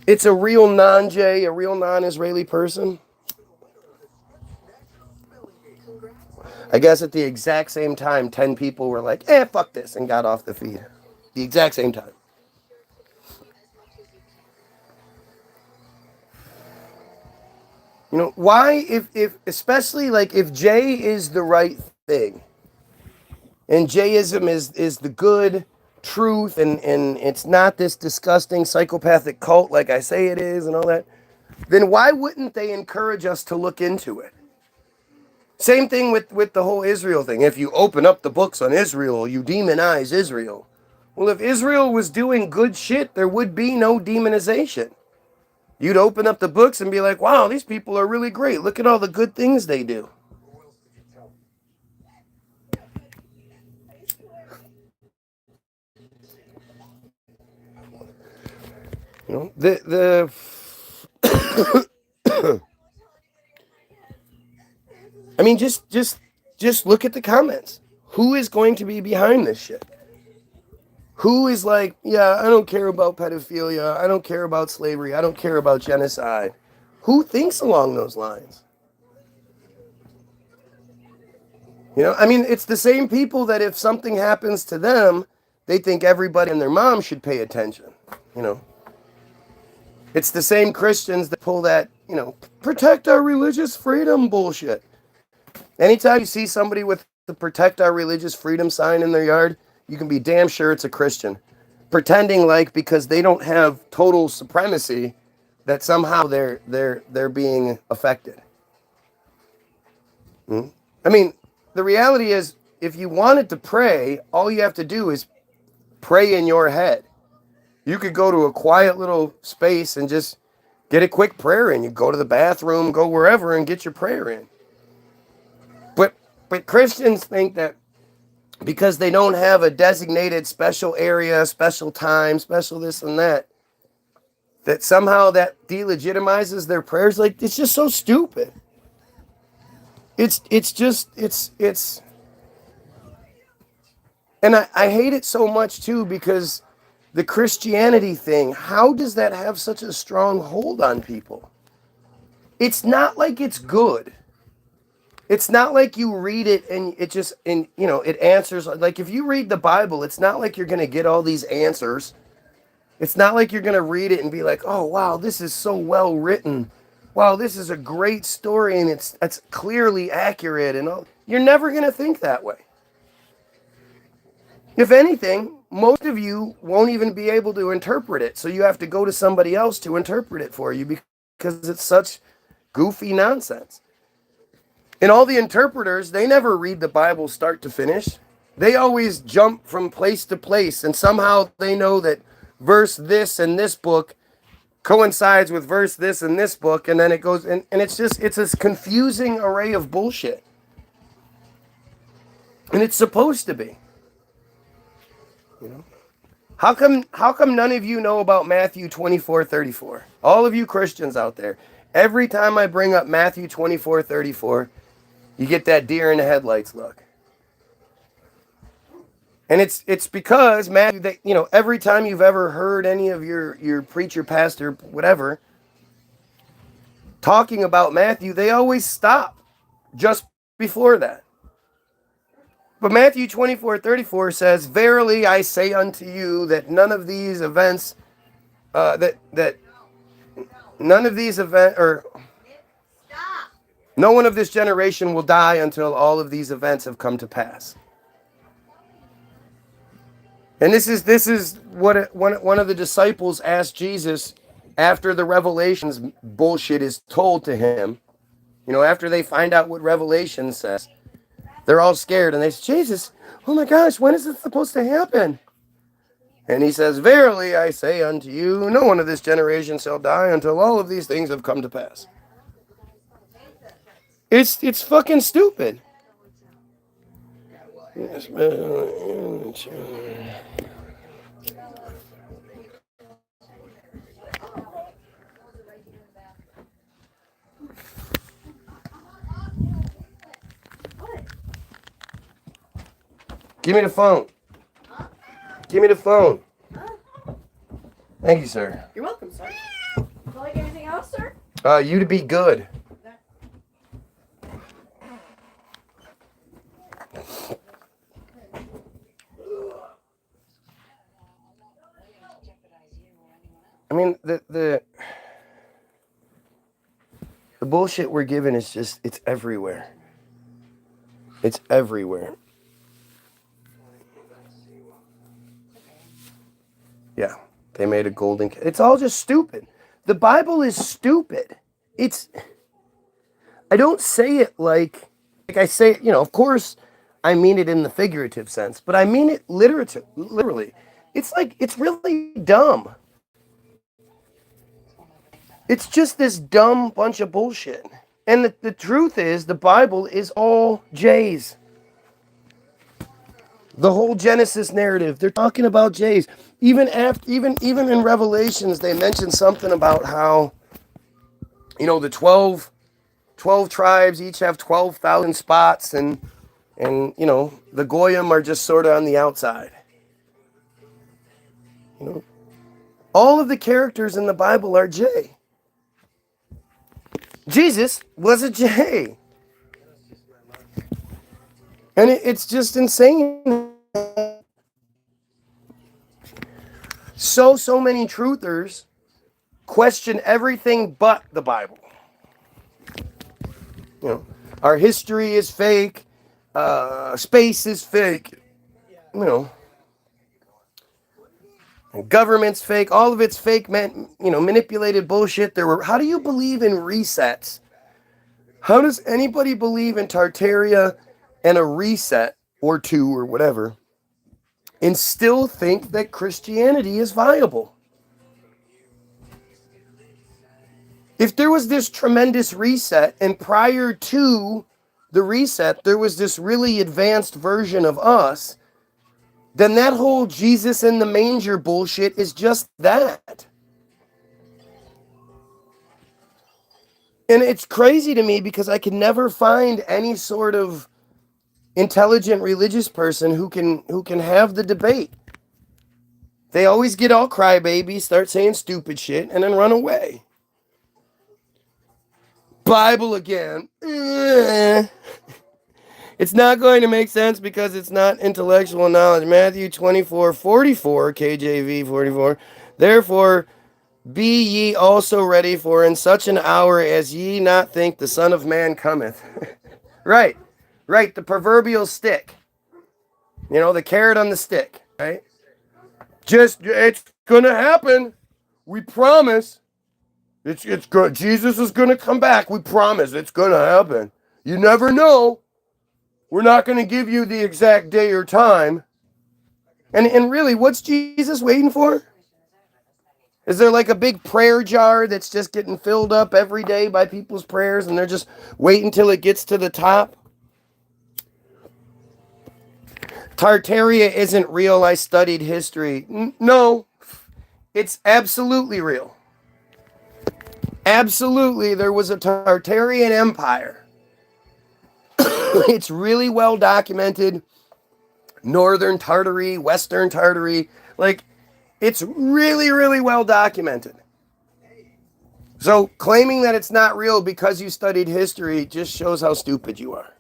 It's a real non-J, a real non-Israeli person? I guess at the exact same time, 10 people were like, fuck this, and got off the feed. The exact same time. Why, if especially like if J is the right thing, and Jayism is the good truth, and it's not this disgusting psychopathic cult like I say it is and all that, then why wouldn't they encourage us to look into it? Same thing with the whole Israel thing. If you open up the books on Israel, you demonize Israel. Well, if Israel was doing good shit, there would be no demonization. You'd open up the books and be like, wow, these people are really great. Look at all the good things they do. The I mean, just look at the comments. Who is going to be behind this shit? Who is like, yeah, I don't care about pedophilia. I don't care about slavery. I don't care about genocide. Who thinks along those lines? I mean, it's the same people that if something happens to them, they think everybody and their mom should pay attention. It's the same Christians that pull that, protect our religious freedom bullshit. Anytime you see somebody with the protect our religious freedom sign in their yard, you can be damn sure it's a Christian. Pretending like because they don't have total supremacy that somehow they're being affected. I mean, the reality is, if you wanted to pray, all you have to do is pray in your head. You could go to a quiet little space and just get a quick prayer in. You go to the bathroom, go wherever, and get your prayer in. But Christians think that because they don't have a designated special area, special time, special this and that somehow that delegitimizes their prayers. Like, it's just so stupid. It's and I hate it so much too, because the Christianity thing, how does that have such a strong hold on people? It's not like it's good. It's not like you read it and it just, it answers. Like, if you read the Bible, it's not like you're going to get all these answers. It's not like you're going to read it and be like, oh, wow, this is so well written. Wow, this is a great story and it's clearly accurate and all. You're never going to think that way. If anything, most of you won't even be able to interpret it. So you have to go to somebody else to interpret it for you because it's such goofy nonsense. And all the interpreters, they never read the Bible start to finish. They always jump from place to place, and somehow they know that verse this in this book coincides with verse this in this book, and then it goes, and it's this confusing array of bullshit. And it's supposed to be. You know? How come none of you know about Matthew 24:34? All of you Christians out there, every time I bring up Matthew 24:34, you get that deer in the headlights look. And it's because Matthew, that, you know, every time you've ever heard any of your preacher, pastor, whatever, talking about Matthew, they always stop just before that. But Matthew 24:34 says, "Verily I say unto you that none of these events, no one of this generation will die until all of these events have come to pass." And this is what one of the disciples asked Jesus after the Revelations bullshit is told to him. You know, after they find out what Revelation says, they're all scared and they say, "Jesus, oh my gosh, when is this supposed to happen?" And he says, "Verily I say unto you, no one of this generation shall die until all of these things have come to pass." It's fucking stupid. Yes, give me the phone. Give me the phone. Thank you, sir. You're welcome, sir. Would you like anything else, sir? You to be good. I mean, the bullshit we're given is just, it's everywhere. It's everywhere. Yeah, they made a golden... It's all just stupid. The Bible is stupid. I don't say it like I say it, you know, of course I mean it in the figurative sense, but I mean it literally. It's like, it's really dumb. It's just this dumb bunch of bullshit. And the truth is, the Bible is all J's. The whole Genesis narrative, they're talking about J's. Even in Revelations, they mention something about how, you know, the 12 tribes each have 12,000 spots, and you know, the Goyim are just sort of on the outside. You know, all of the characters in the Bible are J. Jesus was a J. And it's just insane. So many truthers question everything but the Bible. You know, our history is fake. Space is fake. You know, and government's fake. All of it's fake, man. You know, manipulated bullshit. How do you believe in resets? How does anybody believe in Tartaria and a reset or two or whatever and still think that Christianity is viable? If there was this tremendous reset, and prior to the reset there was this really advanced version of us, then that whole Jesus in the manger bullshit is just that. And it's crazy to me because I can never find any sort of intelligent religious person who can have the debate. They always get all crybaby, start saying stupid shit, and then run away. Bible again. It's not going to make sense because it's not intellectual knowledge. Matthew 24:44, KJV 44. Therefore, be ye also ready, for in such an hour as ye not think the Son of Man cometh. Right, the proverbial stick. You know, the carrot on the stick, right? It's gonna happen. We promise. It's good. Jesus is gonna come back. We promise. It's gonna happen. You never know. We're not gonna give you the exact day or time. And really, what's Jesus waiting for? Is there like a big prayer jar that's just getting filled up every day by people's prayers and they're just waiting till it gets to the top? Tartaria isn't real. I studied history. No, it's absolutely real. Absolutely, there was a Tartarian empire. It's really well documented. Northern Tartary, Western Tartary. Like, it's really, really well documented. So claiming that it's not real because you studied history just shows how stupid you are.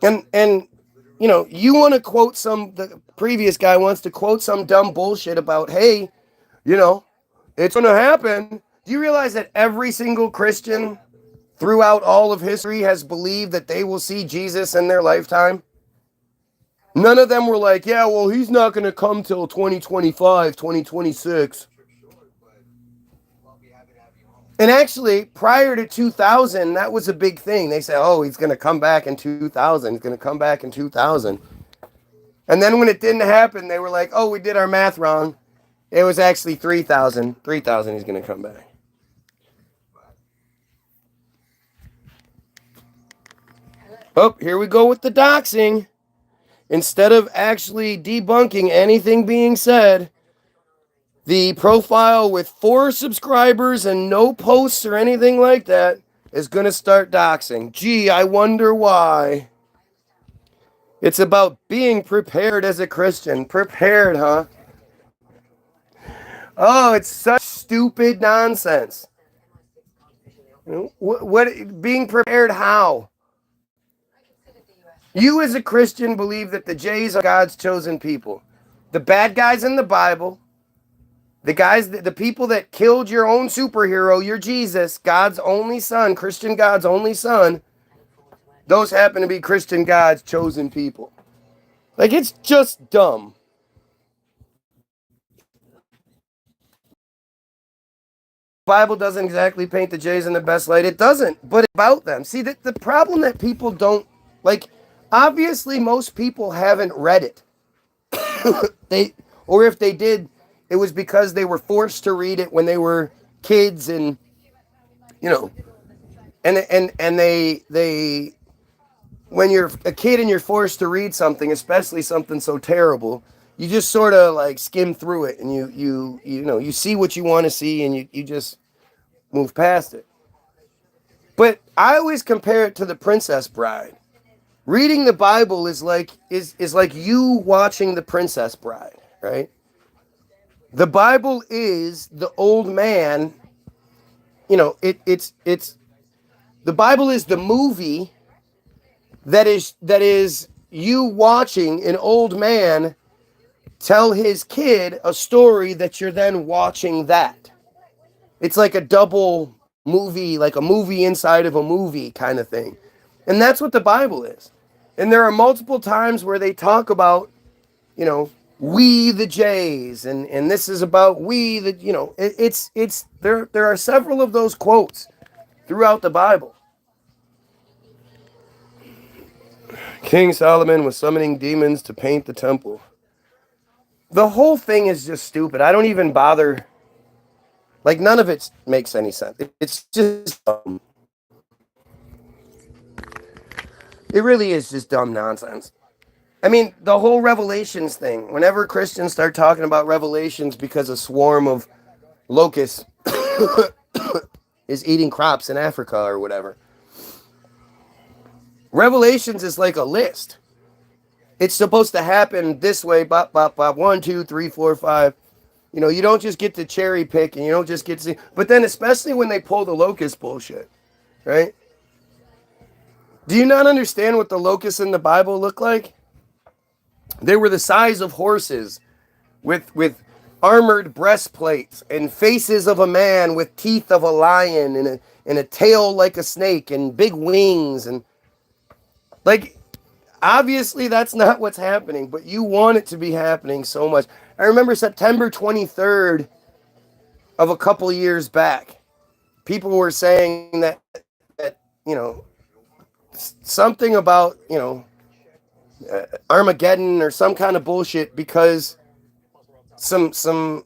And you know, you want to quote the previous guy wants to quote some dumb bullshit about, hey, you know, it's going to happen. Do you realize that every single Christian throughout all of history has believed that they will see Jesus in their lifetime? None of them were like, yeah, well, he's not going to come till 2025, 2026. And actually, prior to 2000, that was a big thing. They said, oh, he's going to come back in 2000. He's going to come back in 2000. And then when it didn't happen, they were like, oh, we did our math wrong. It was actually 3,000. 3,000 he's going to come back. Oh, here we go with the doxing. Instead of actually debunking anything being said, the profile with 4 subscribers and no posts or anything like that is going to start doxing. Gee, I wonder why. It's about being prepared as a Christian. Prepared, huh? Oh, it's such stupid nonsense. What being prepared how? You as a Christian believe that the Jays are God's chosen people. The bad guys in the Bible, the people that killed your own superhero, your Jesus, God's only son, Christian God's only son, those happen to be Christian God's chosen people. Like, it's just dumb. The Bible doesn't exactly paint the Jays in the best light. It doesn't, but about them. See, the problem that people don't, like, obviously most people haven't read it. Or if they did, it was because they were forced to read it when they were kids, and you know, and they when you're a kid and you're forced to read something, especially something so terrible, you just sort of like skim through it, and you see what you want to see, and you just move past it. But I always compare it to The Princess Bride. Reading the Bible is like you watching The Princess Bride, right? The Bible is the old man. You know, it's the Bible is the movie that is you watching an old man tell his kid a story that you're then watching that. It's like a double movie, like a movie inside of a movie kind of thing. And that's what the Bible is. And there are multiple times where they talk about, you know, we the Jays, and this is about we the, you know, it's there are several of those quotes throughout the Bible. King Solomon was summoning demons to paint the temple. The whole thing is just stupid. I don't even bother. Like, none of it makes any sense. It's just dumb. It really is just dumb nonsense. I mean, the whole Revelations thing. Whenever Christians start talking about Revelations because a swarm of locusts is eating crops in Africa or whatever. Revelations is like a list. It's supposed to happen this way, bop, bop, bop, 1, 2, 3, 4, 5. You know, you don't just get to cherry pick, and you don't just get to see. But then especially when they pull the locust bullshit, right? Do you not understand what the locusts in the Bible look like? They were the size of horses with armored breastplates and faces of a man with teeth of a lion and a tail like a snake and big wings. And like, obviously that's not what's happening, but you want it to be happening so much. I remember September 23rd of a couple years back, people were saying that you know, something about, you know, Armageddon or some kind of bullshit because some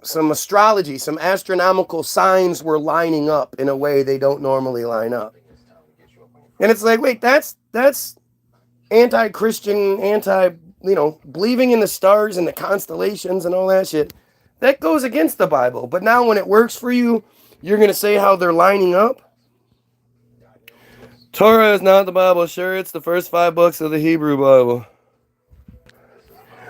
astrology, some astronomical signs were lining up in a way they don't normally line up. And it's like, wait, that's anti-Christian, believing in the stars and the constellations and all that shit. That goes against the Bible. But now when it works for you, you're going to say how they're lining up? Torah is not the Bible. Sure, it's the first 5 books of the Hebrew Bible.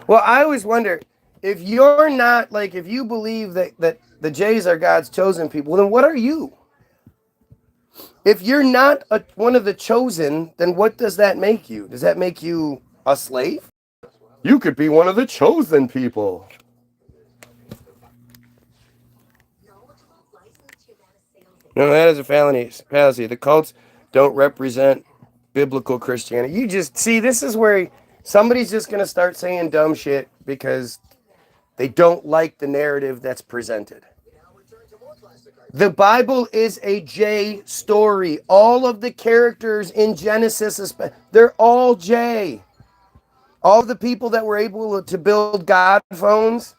Well, I always wonder, if you're not, like, if you believe that the Jays are God's chosen people, then what are you? If you're not one of the chosen, then what does that make you? Does that make you a slave? You could be one of the chosen people. No, that is a fallacy. The cults don't represent biblical Christianity. You just see, this is where somebody's just going to start saying dumb shit because they don't like the narrative that's presented. The Bible is a J story. All of the characters in Genesis, they're all J. All the people that were able to build God phones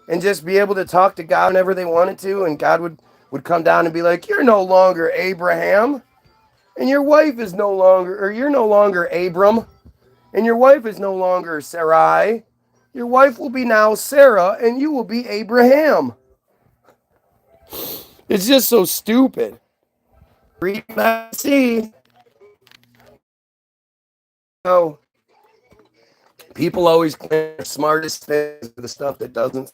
and just be able to talk to God whenever they wanted to, and God would come down and be like, you're no longer Abraham, and your wife is no longer, or you're no longer Abram, and your wife is no longer Sarai. Your wife will be now Sarah, and you will be Abraham. It's just so stupid. Read that, see. So, people always claim the smartest things, the stuff that doesn't.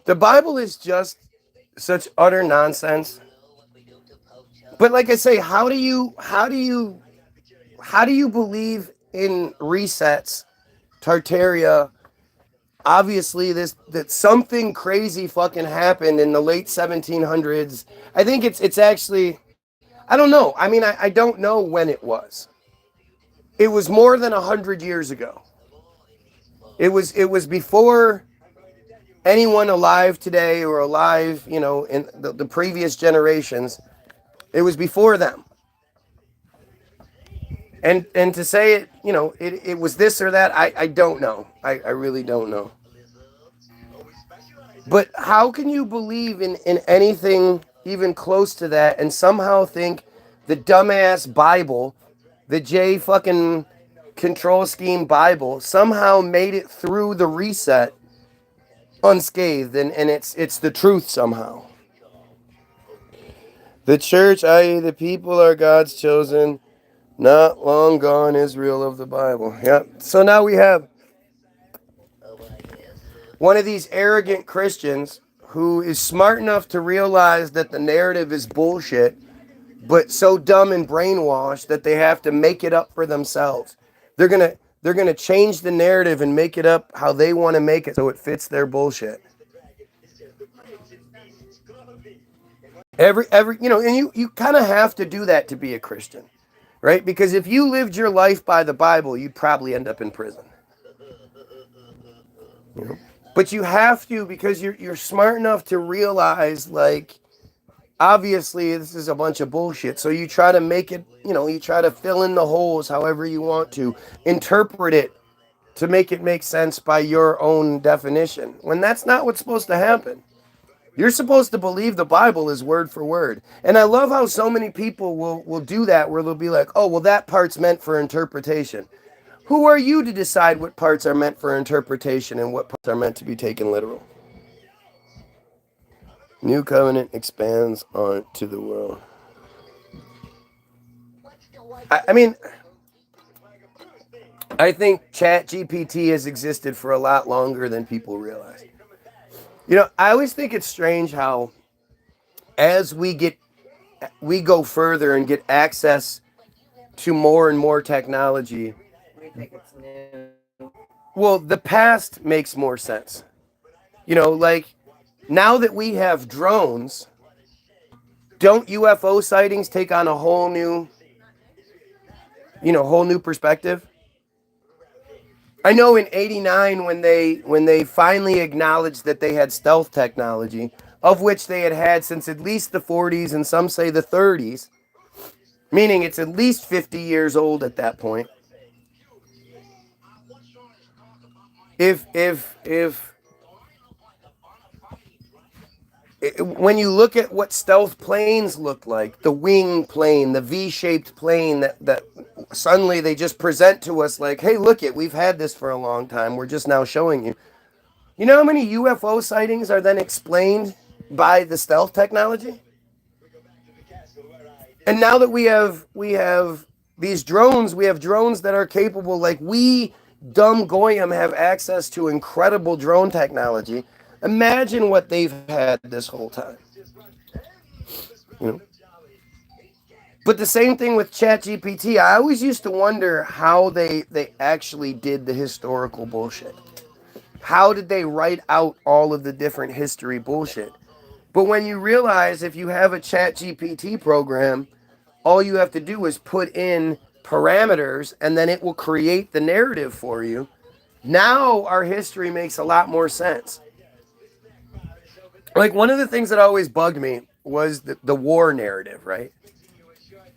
The Bible is just such utter nonsense. But like I say, how do you believe in resets, Tartaria? Obviously, that something crazy fucking happened in the late 1700s. I think it's actually, I don't know. I mean, I don't know when it was. It was more than 100 years ago. It was before anyone alive today or alive, in the previous generations. It was before them. And to say it was this or that, I don't know. I really don't know. But how can you believe in anything even close to that and somehow think the dumbass Bible, the J fucking control scheme Bible, somehow made it through the reset unscathed, and it's the truth somehow? The church, i.e., the people, are God's chosen, not long gone Israel of the Bible. Yep. So now we have one of these arrogant Christians who is smart enough to realize that the narrative is bullshit, but so dumb and brainwashed that they have to make it up for themselves. They're gonna change the narrative and make it up how they want to make it so it fits their bullshit. Every and you kind of have to do that to be a Christian, right? Because if you lived your life by the Bible, you'd probably end up in prison. But you have to, because you're smart enough to realize, like, obviously this is a bunch of bullshit. So you try to make it, you try to fill in the holes however you want to, interpret it to make it make sense by your own definition, when that's not what's supposed to happen. You're supposed to believe the Bible is word for word. And I love how so many people will do that, where they'll be like, oh, well, that part's meant for interpretation. Who are you to decide what parts are meant for interpretation and what parts are meant to be taken literal? New covenant expands onto the world. I mean, I think ChatGPT has existed for a lot longer than people realize. I always think it's strange how, as we go further and get access to more and more technology, We think it's new. well, the past makes more sense. Like, now that we have drones, don't UFO sightings take on a whole new perspective? I know in '89, when they finally acknowledged that they had stealth technology, of which they had since at least the 40s and some say the 30s, meaning it's at least 50 years old at that point. If when you look at what stealth planes look like, the wing plane, the V-shaped plane that suddenly they just present to us like, hey, look it, we've had this for a long time. We're just now showing you. You know how many UFO sightings are then explained by the stealth technology? And now that we have these drones, we have drones that are capable, like we dumb goyim have access to incredible drone technology. Imagine what they've had this whole time. You know? But the same thing with ChatGPT. I always used to wonder how they actually did the historical bullshit. How did they write out all of the different history bullshit? But when you realize if you have a ChatGPT program, all you have to do is put in parameters and then it will create the narrative for you. Now our history makes a lot more sense. Like one of the things that always bugged me was the war narrative, right?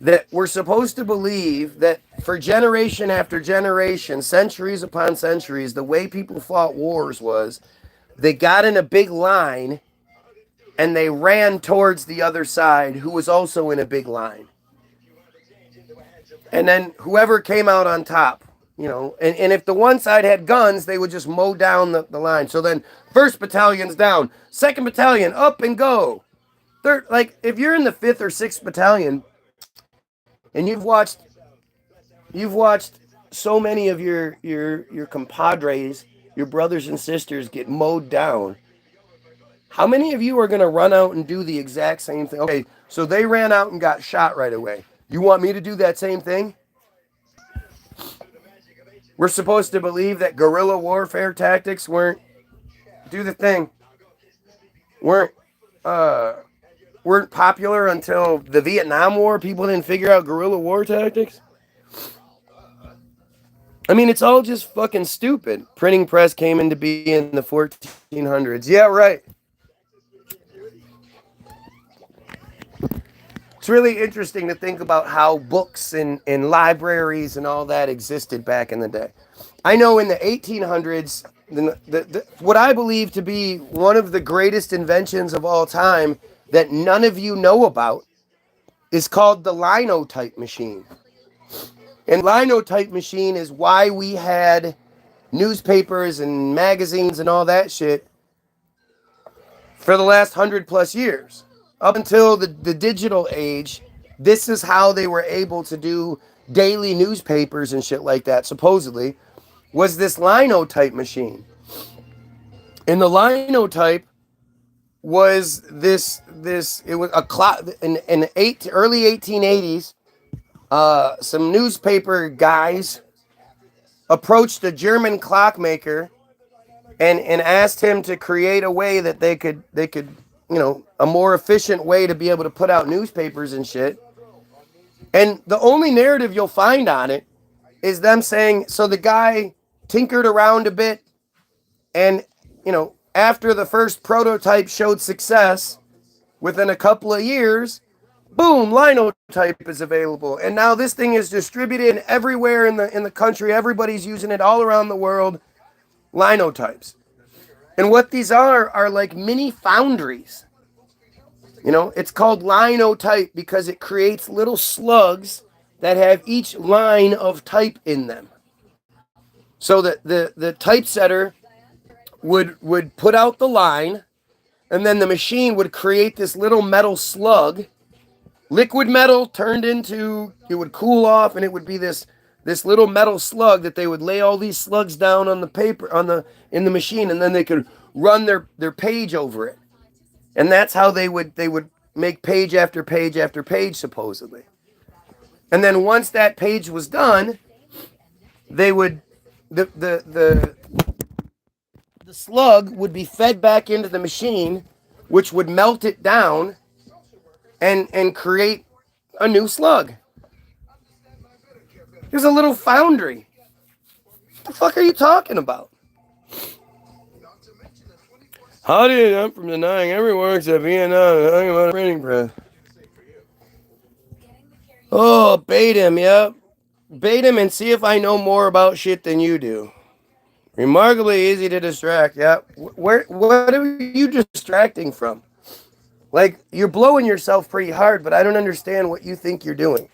That we're supposed to believe that for generation after generation, centuries upon centuries, the way people fought wars was they got in a big line and they ran towards the other side who was also in a big line. And then whoever came out on top, you know, and if the one side had guns, they would just mow down the line. So then first battalion's down, second battalion up and go. Third, like if you're in the 5th or 6th battalion and you've watched so many of your compadres, your brothers and sisters get mowed down. How many of you are going to run out and do the exact same thing? Okay, so they ran out and got shot right away. You want me to do that same thing? We're supposed to believe that guerrilla warfare tactics weren't weren't popular until the Vietnam War. People didn't figure out guerrilla war tactics. I mean, it's all just fucking stupid. Printing press came into being in the 1400s. Yeah, right. It's really interesting to think about how books and libraries and all that existed back in the day. I know in the 1800s, what I believe to be one of the greatest inventions of all time that none of you know about is called the linotype machine. And linotype machine is why we had newspapers and magazines and all that shit for the last 100+ years. Up until the digital age, this is how they were able to do daily newspapers and shit like that, supposedly, was this linotype machine. And the linotype was it was a clock in early 1880s. Some newspaper guys approached a German clockmaker and asked him to create a way that they could you know, a more efficient way to be able to put out newspapers and shit. And the only narrative you'll find on it is them saying, so the guy tinkered around a bit and, you know, after the first prototype showed success, within a couple of years, boom, linotype is available. And now this thing is distributed everywhere in the country. Everybody's using it all around the world. Linotypes. And what these are like mini foundries. You know, it's called linotype because it creates little slugs that have each line of type in them. So that the typesetter would put out the line, and then the machine would create this little metal slug. Liquid metal turned into, it would cool off, and it would be this little metal slug that they would lay all these slugs down on the paper in the machine, and then they could run their page over it. And that's how they would make page after page after page, supposedly. And then once that page was done, they would the slug would be fed back into the machine, which would melt it down and create a new slug. There's a little foundry. What the fuck are you talking about? How did I'm from denying every work except Vietnam and talking about a printing press? Oh, bait him, yep. Bait him and see if I know more about shit than you do. Remarkably easy to distract, yep. What are you distracting from? Like, you're blowing yourself pretty hard, but I don't understand what you think you're doing.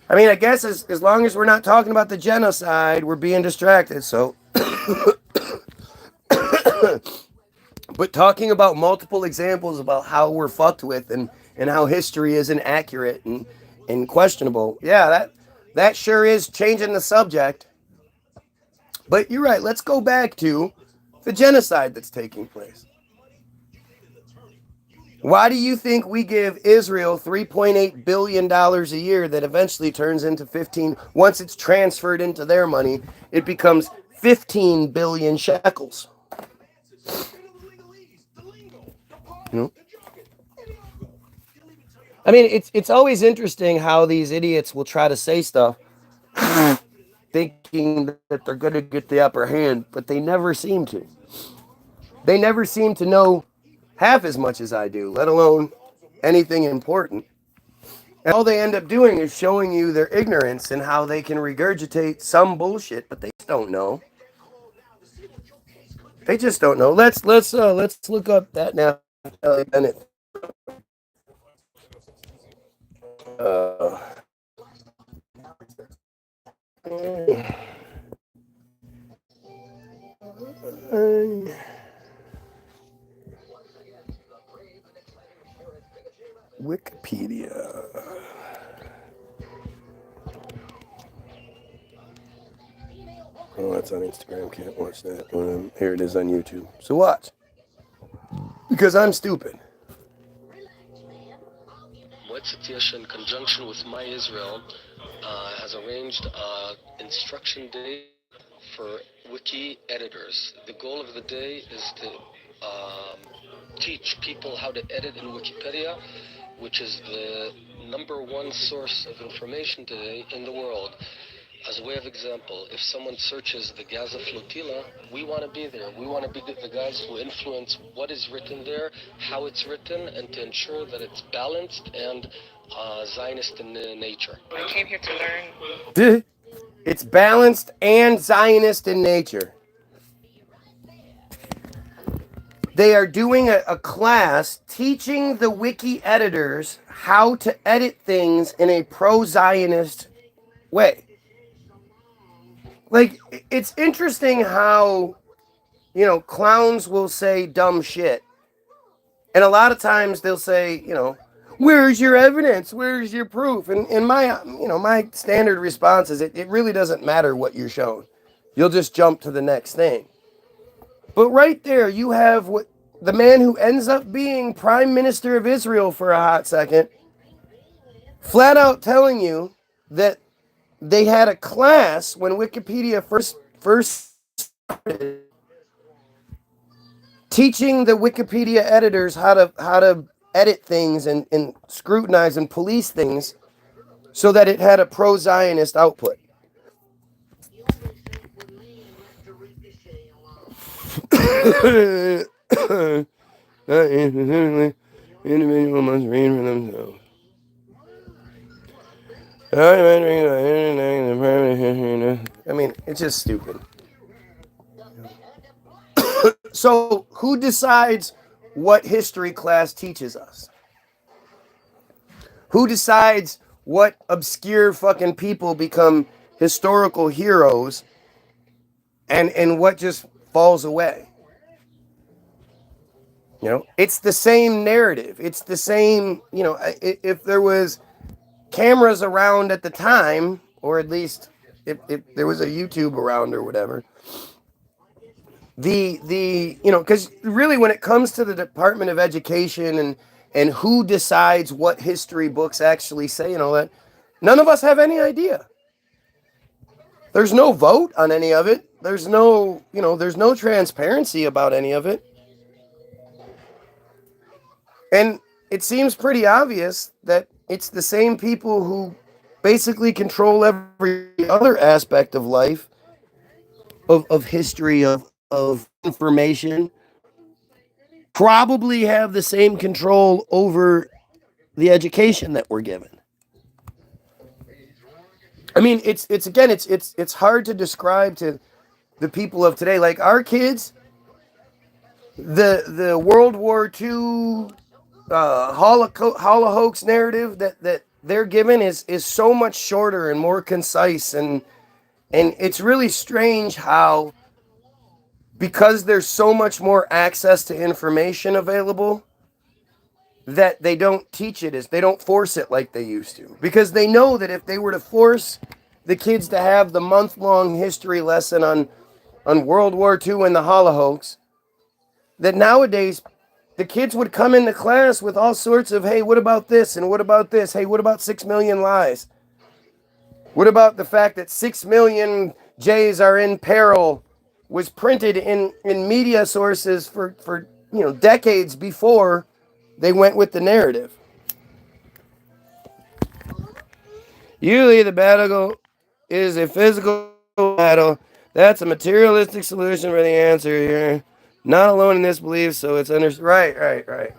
I mean, I guess as long as we're not talking about the genocide, we're being distracted. So, but talking about multiple examples about how we're fucked with and how history is inaccurate and questionable. Yeah, that sure is changing the subject. But you're right. Let's go back to the genocide that's taking place. Why do you think we give Israel $3.8 billion a year that eventually turns into 15? Once it's transferred into their money, it becomes 15 billion shekels. You know? I mean, it's always interesting how these idiots will try to say stuff thinking that they're going to get the upper hand, but they never seem to. They never seem to know half as much as I do, let alone anything important. And all they end up doing is showing you their ignorance and how they can regurgitate some bullshit, but they just don't know. They just don't know. Let's look up that now. Bennett. Uh, Wikipedia. Oh, that's on Instagram. Can't watch that. Here it is on YouTube. So watch. Because I'm stupid. In conjunction with My Israel, has arranged instruction day for wiki editors. The goal of the day is to teach people how to edit in Wikipedia, which is the number one source of information today in the world. As a way of example, if someone searches the Gaza flotilla, we want to be there. We want to be the guys who influence what is written there, how it's written, and to ensure that it's balanced and Zionist in nature. I came here to learn. It's balanced and Zionist in nature. They are doing a class teaching the wiki editors how to edit things in a pro-Zionist way. Like, it's interesting how, clowns will say dumb shit. And a lot of times they'll say, where's your evidence? Where's your proof? And my standard response is it really doesn't matter what you're shown. You'll just jump to the next thing. But right there, you have the man who ends up being Prime Minister of Israel for a hot second, flat out telling you that they had a class when Wikipedia first started, teaching the Wikipedia editors how to edit things and scrutinize and police things so that it had a pro-Zionist output. Individual must read for themselves. I mean, it's just stupid. So, who decides what history class teaches us? Who decides what obscure fucking people become historical heroes and what just falls away? It's the same narrative. It's the same, if there was cameras around at the time, or at least if there was a YouTube around or whatever, because really when it comes to the Department of Education and who decides what history books actually say and all that, none of us have any idea. There's no vote on any of it. There's no transparency about any of it. And it seems pretty obvious that it's the same people who basically control every other aspect of life, of history, of information, probably have the same control over the education that we're given. I mean, it's hard to describe to the people of today. Like, our kids, the World War II Holocaust narrative that they're given is so much shorter and more concise, and it's really strange how, because there's so much more access to information available, that they don't teach it as they don't force it like they used to, because they know that if they were to force the kids to have the month-long history lesson on World War II and the Holocaust, that nowadays the kids would come into class with all sorts of, hey, what about this and what about this? Hey, what about 6 million lies? What about the fact that 6 million Jays are in peril was printed in media sources for decades before they went with the narrative. Usually the battle is a physical battle. That's a materialistic solution for the answer here. Not alone in this belief, so it's right.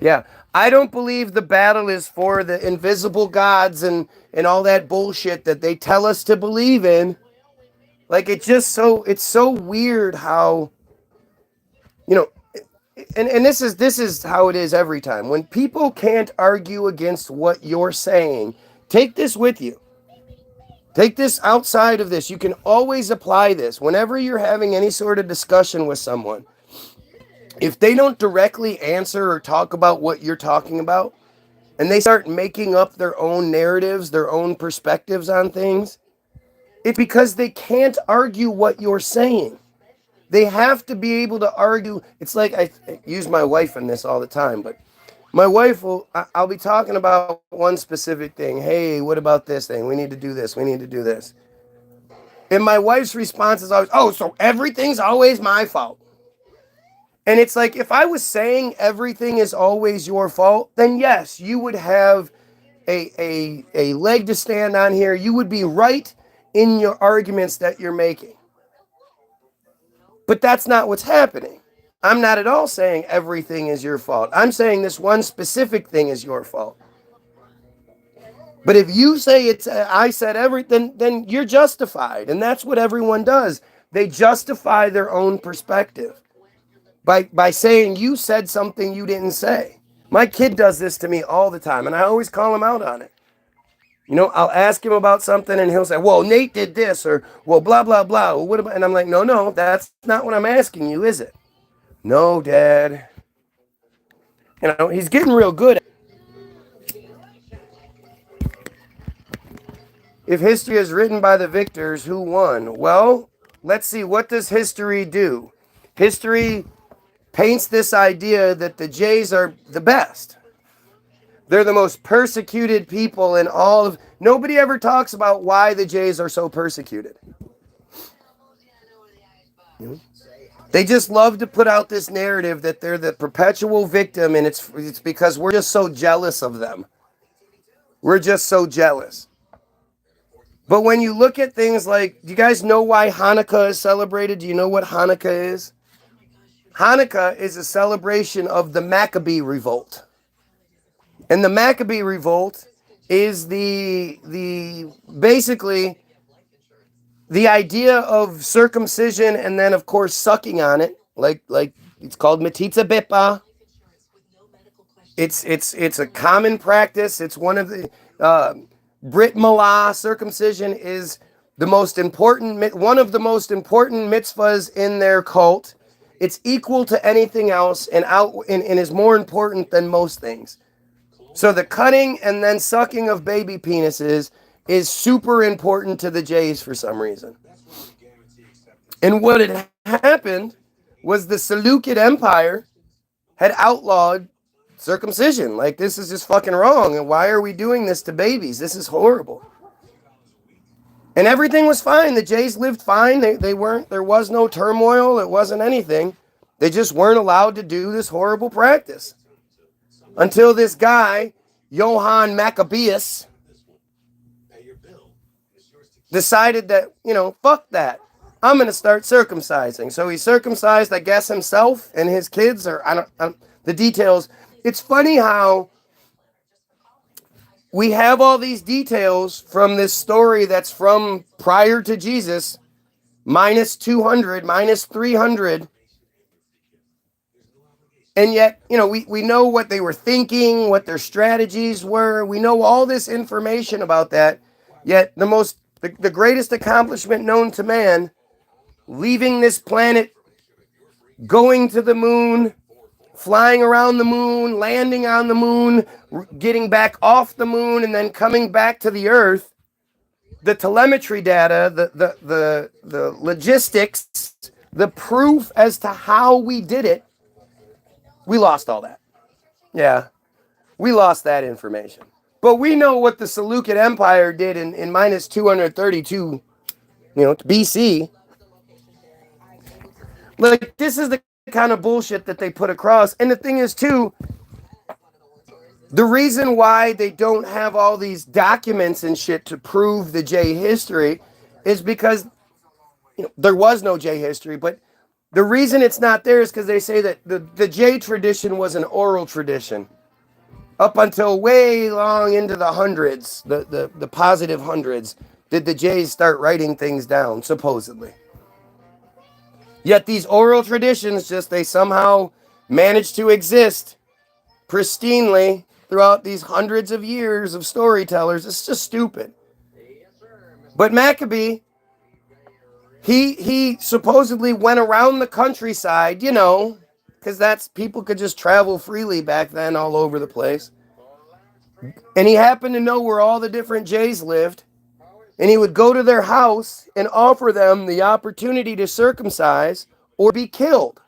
Yeah. I don't believe the battle is for the invisible gods and all that bullshit that they tell us to believe in. Like, it's so weird how, you know, and this is how it is every time. When people can't argue against what you're saying, take this with you. Take this outside of this. You can always apply this whenever you're having any sort of discussion with someone. If they don't directly answer or talk about what you're talking about, and they start making up their own narratives, their own perspectives on things, it's because they can't argue what you're saying. They have to be able to argue. It's like, I use my wife in this all the time, but my wife I'll be talking about one specific thing. Hey, what about this thing? We need to do this. We need to do this. And my wife's response is always, oh, so everything's always my fault. And it's like, if I was saying everything is always your fault, then yes, you would have a leg to stand on here. You would be right in your arguments that you're making. But that's not what's happening. I'm not at all saying everything is your fault. I'm saying this one specific thing is your fault. But if you say it's I said everything, then you're justified. And that's what everyone does. They justify their own perspective by saying you said something you didn't say. My kid does this to me all the time, and I always call him out on it. I'll ask him about something, and he'll say, well, Nate did this, or, well, blah, blah, blah. Well, what about? And I'm like, no, that's not what I'm asking you, is it? No, Dad. He's getting real good. If history is written by the victors, who won? Well, let's see, what does history do? History paints this idea that the Jays are the best. They're the most persecuted people in all of... Nobody ever talks about why the Jays are so persecuted. They just love to put out this narrative that they're the perpetual victim, and it's because we're just so jealous of them. We're just so jealous. But when you look at things like, do you guys know why Hanukkah is celebrated? Do you know what Hanukkah is? Hanukkah is a celebration of the Maccabee revolt. And the Maccabee revolt is basically the idea of circumcision and then, of course, sucking on it, like it's called Metitza Bepa. It's a common practice. It's one of the Brit Milah. Circumcision is one of the most important mitzvahs in their cult. It's equal to anything else and is more important than most things. So the cutting and then sucking of baby penises is super important to the Jays for some reason. And what had happened was the Seleucid Empire had outlawed circumcision. Like, this is just fucking wrong. And why are we doing this to babies? This is horrible. And everything was fine. The Jays lived fine. There was no turmoil. It wasn't anything. They just weren't allowed to do this horrible practice. Until this guy, Johann Maccabeus, decided that, fuck that. I'm going to start circumcising. So he circumcised, I guess, himself and his kids, or I don't the details. It's funny how we have all these details from this story that's from prior to Jesus, minus 200, minus 300, And yet, we know what they were thinking, what their strategies were. We know all this information about that. Yet the greatest accomplishment known to man, leaving this planet, going to the moon, flying around the moon, landing on the moon, getting back off the moon, and then coming back to the Earth, the telemetry data, the logistics, the proof as to how we did it, we lost all that. Yeah, we lost that information. But we know what the Seleucid Empire did in minus 232, BC. Like, this is the kind of bullshit that they put across. And the thing is, too, the reason why they don't have all these documents and shit to prove the J history is because there was no J history. But the reason it's not there is because they say that the J tradition was an oral tradition. Up until way long into the hundreds, the positive hundreds, did the Jays start writing things down, supposedly. Yet these oral traditions, they somehow managed to exist pristinely throughout these hundreds of years of storytellers. It's just stupid. But Maccabee, he supposedly went around the countryside, because people could just travel freely back then all over the place. And he happened to know where all the different Jays lived. And he would go to their house and offer them the opportunity to circumcise or be killed.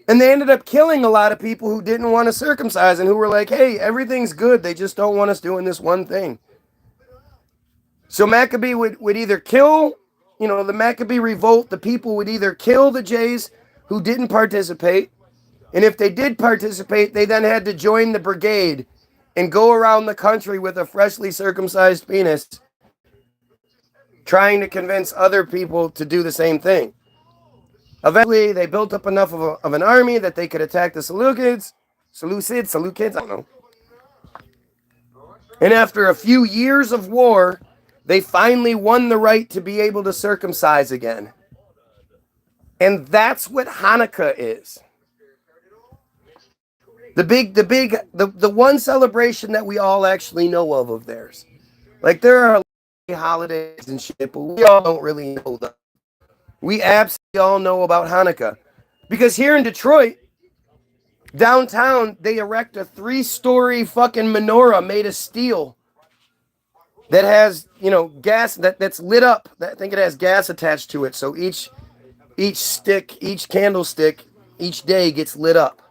And they ended up killing a lot of people who didn't want to circumcise and who were like, hey, everything's good. They just don't want us doing this one thing. So Maccabee would either kill, the Maccabee revolt, the people would either kill the Jays who didn't participate. And if they did participate, they then had to join the brigade and go around the country with a freshly circumcised penis, trying to convince other people to do the same thing. Eventually, they built up enough of an army that they could attack the Seleucids, I don't know. And after a few years of war, they finally won the right to be able to circumcise again. And that's what Hanukkah is. The one celebration that we all actually know of theirs. Like, there are holidays and shit, but we all don't really know them. We absolutely all know about Hanukkah. Because here in Detroit, downtown, they erect a 3-story fucking menorah made of steel that has, gas that's lit up. I think it has gas attached to it. So each candlestick, each day gets lit up.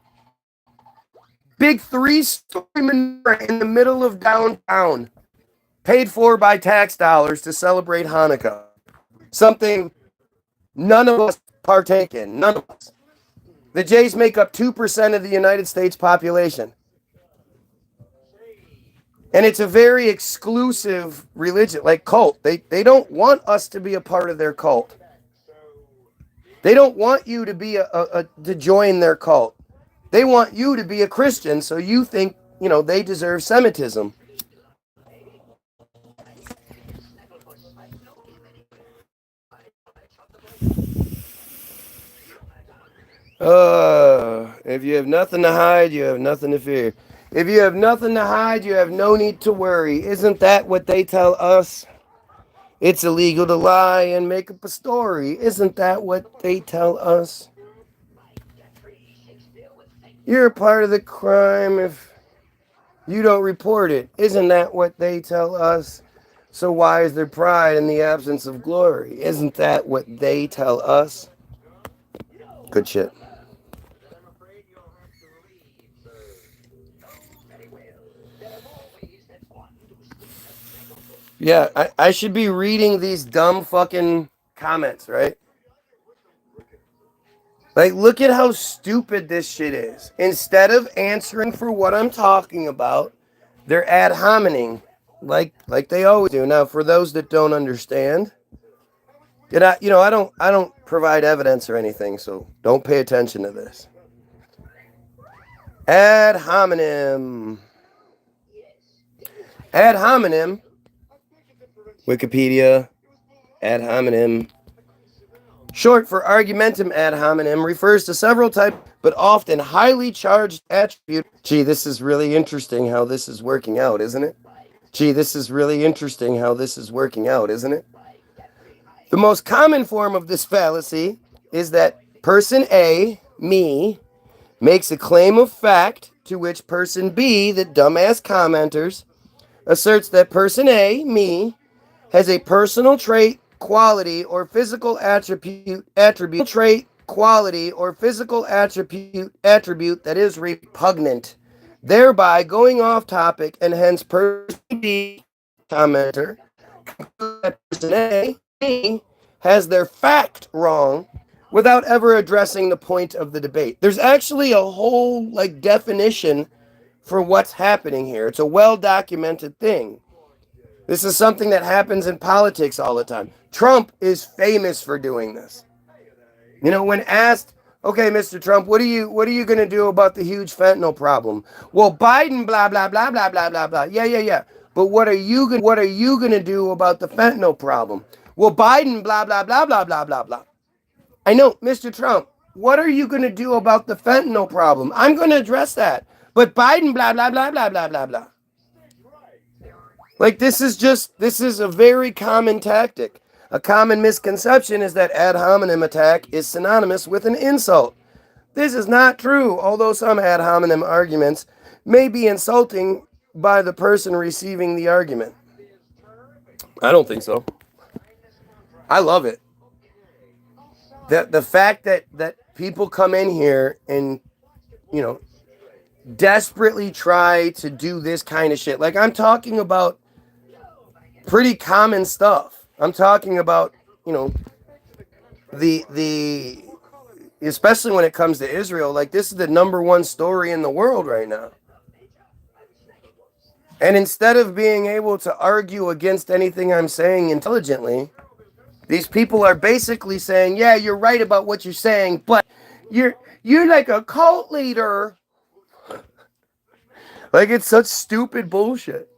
Big 3-story menorah in the middle of downtown, paid for by tax dollars to celebrate Hanukkah. Something none of us partake in. None of us. The Jays make up 2% of the United States population. And it's a very exclusive religion, like cult. They don't want us to be a part of their cult. They don't want you to be to join their cult. They want you to be a Christian, so you think, they deserve Semitism. If you have nothing to hide, you have nothing to fear. If you have nothing to hide, you have no need to worry. Isn't that what they tell us? It's illegal to lie and make up a story. Isn't that what they tell us? You're a part of the crime if you don't report it. Isn't that what they tell us? So why is there pride in the absence of glory? Isn't that what they tell us? Good shit. Yeah, I should be reading these dumb fucking comments, right? Like, look at how stupid this shit is. Instead of answering for what I'm talking about, they're ad hominem, like they always do. Now, for those that don't understand, I don't provide evidence or anything, so don't pay attention to this. Ad hominem. Ad hominem. Wikipedia. Ad hominem Short for argumentum ad hominem refers to several types, but often highly charged attributes. Gee, this is really interesting how this is working out, isn't it? Gee, this is really interesting how this is working out, isn't it? The most common form of this fallacy is that person A, me, makes a claim of fact to which person B, the dumbass commenters, asserts that person A, me, has a personal trait, quality, or physical attribute that is repugnant, thereby going off topic, and hence person B, commenter, that person A, me, has their fact wrong without ever addressing the point of the debate. There's actually a whole definition for what's happening here. It's a well-documented thing. This is something that happens in politics all the time. Trump is famous for doing this. You know, when asked, okay, Mr. Trump, what are you going to do about the huge fentanyl problem? Well, Biden, blah, blah, blah, blah, blah, blah, blah. Yeah. But what are you going to do about the fentanyl problem? Well, Biden, blah, blah, blah, blah, blah, blah, blah. I know, Mr. Trump, what are you going to do about the fentanyl problem? I'm going to address that. But Biden, blah, blah, blah, blah, blah, blah, blah. This is a very common tactic. A common misconception is that ad hominem attack is synonymous with an insult. This is not true, although some ad hominem arguments may be insulting by the person receiving the argument. I don't think so. I love it. The fact that people come in here and, desperately try to do this kind of shit. I'm talking about pretty common stuff. I'm talking about, the especially when it comes to Israel, this is the number one story in the world right now. And instead of being able to argue against anything I'm saying intelligently, these people are basically saying, yeah, you're right about what you're saying, but you're like a cult leader. It's such stupid bullshit.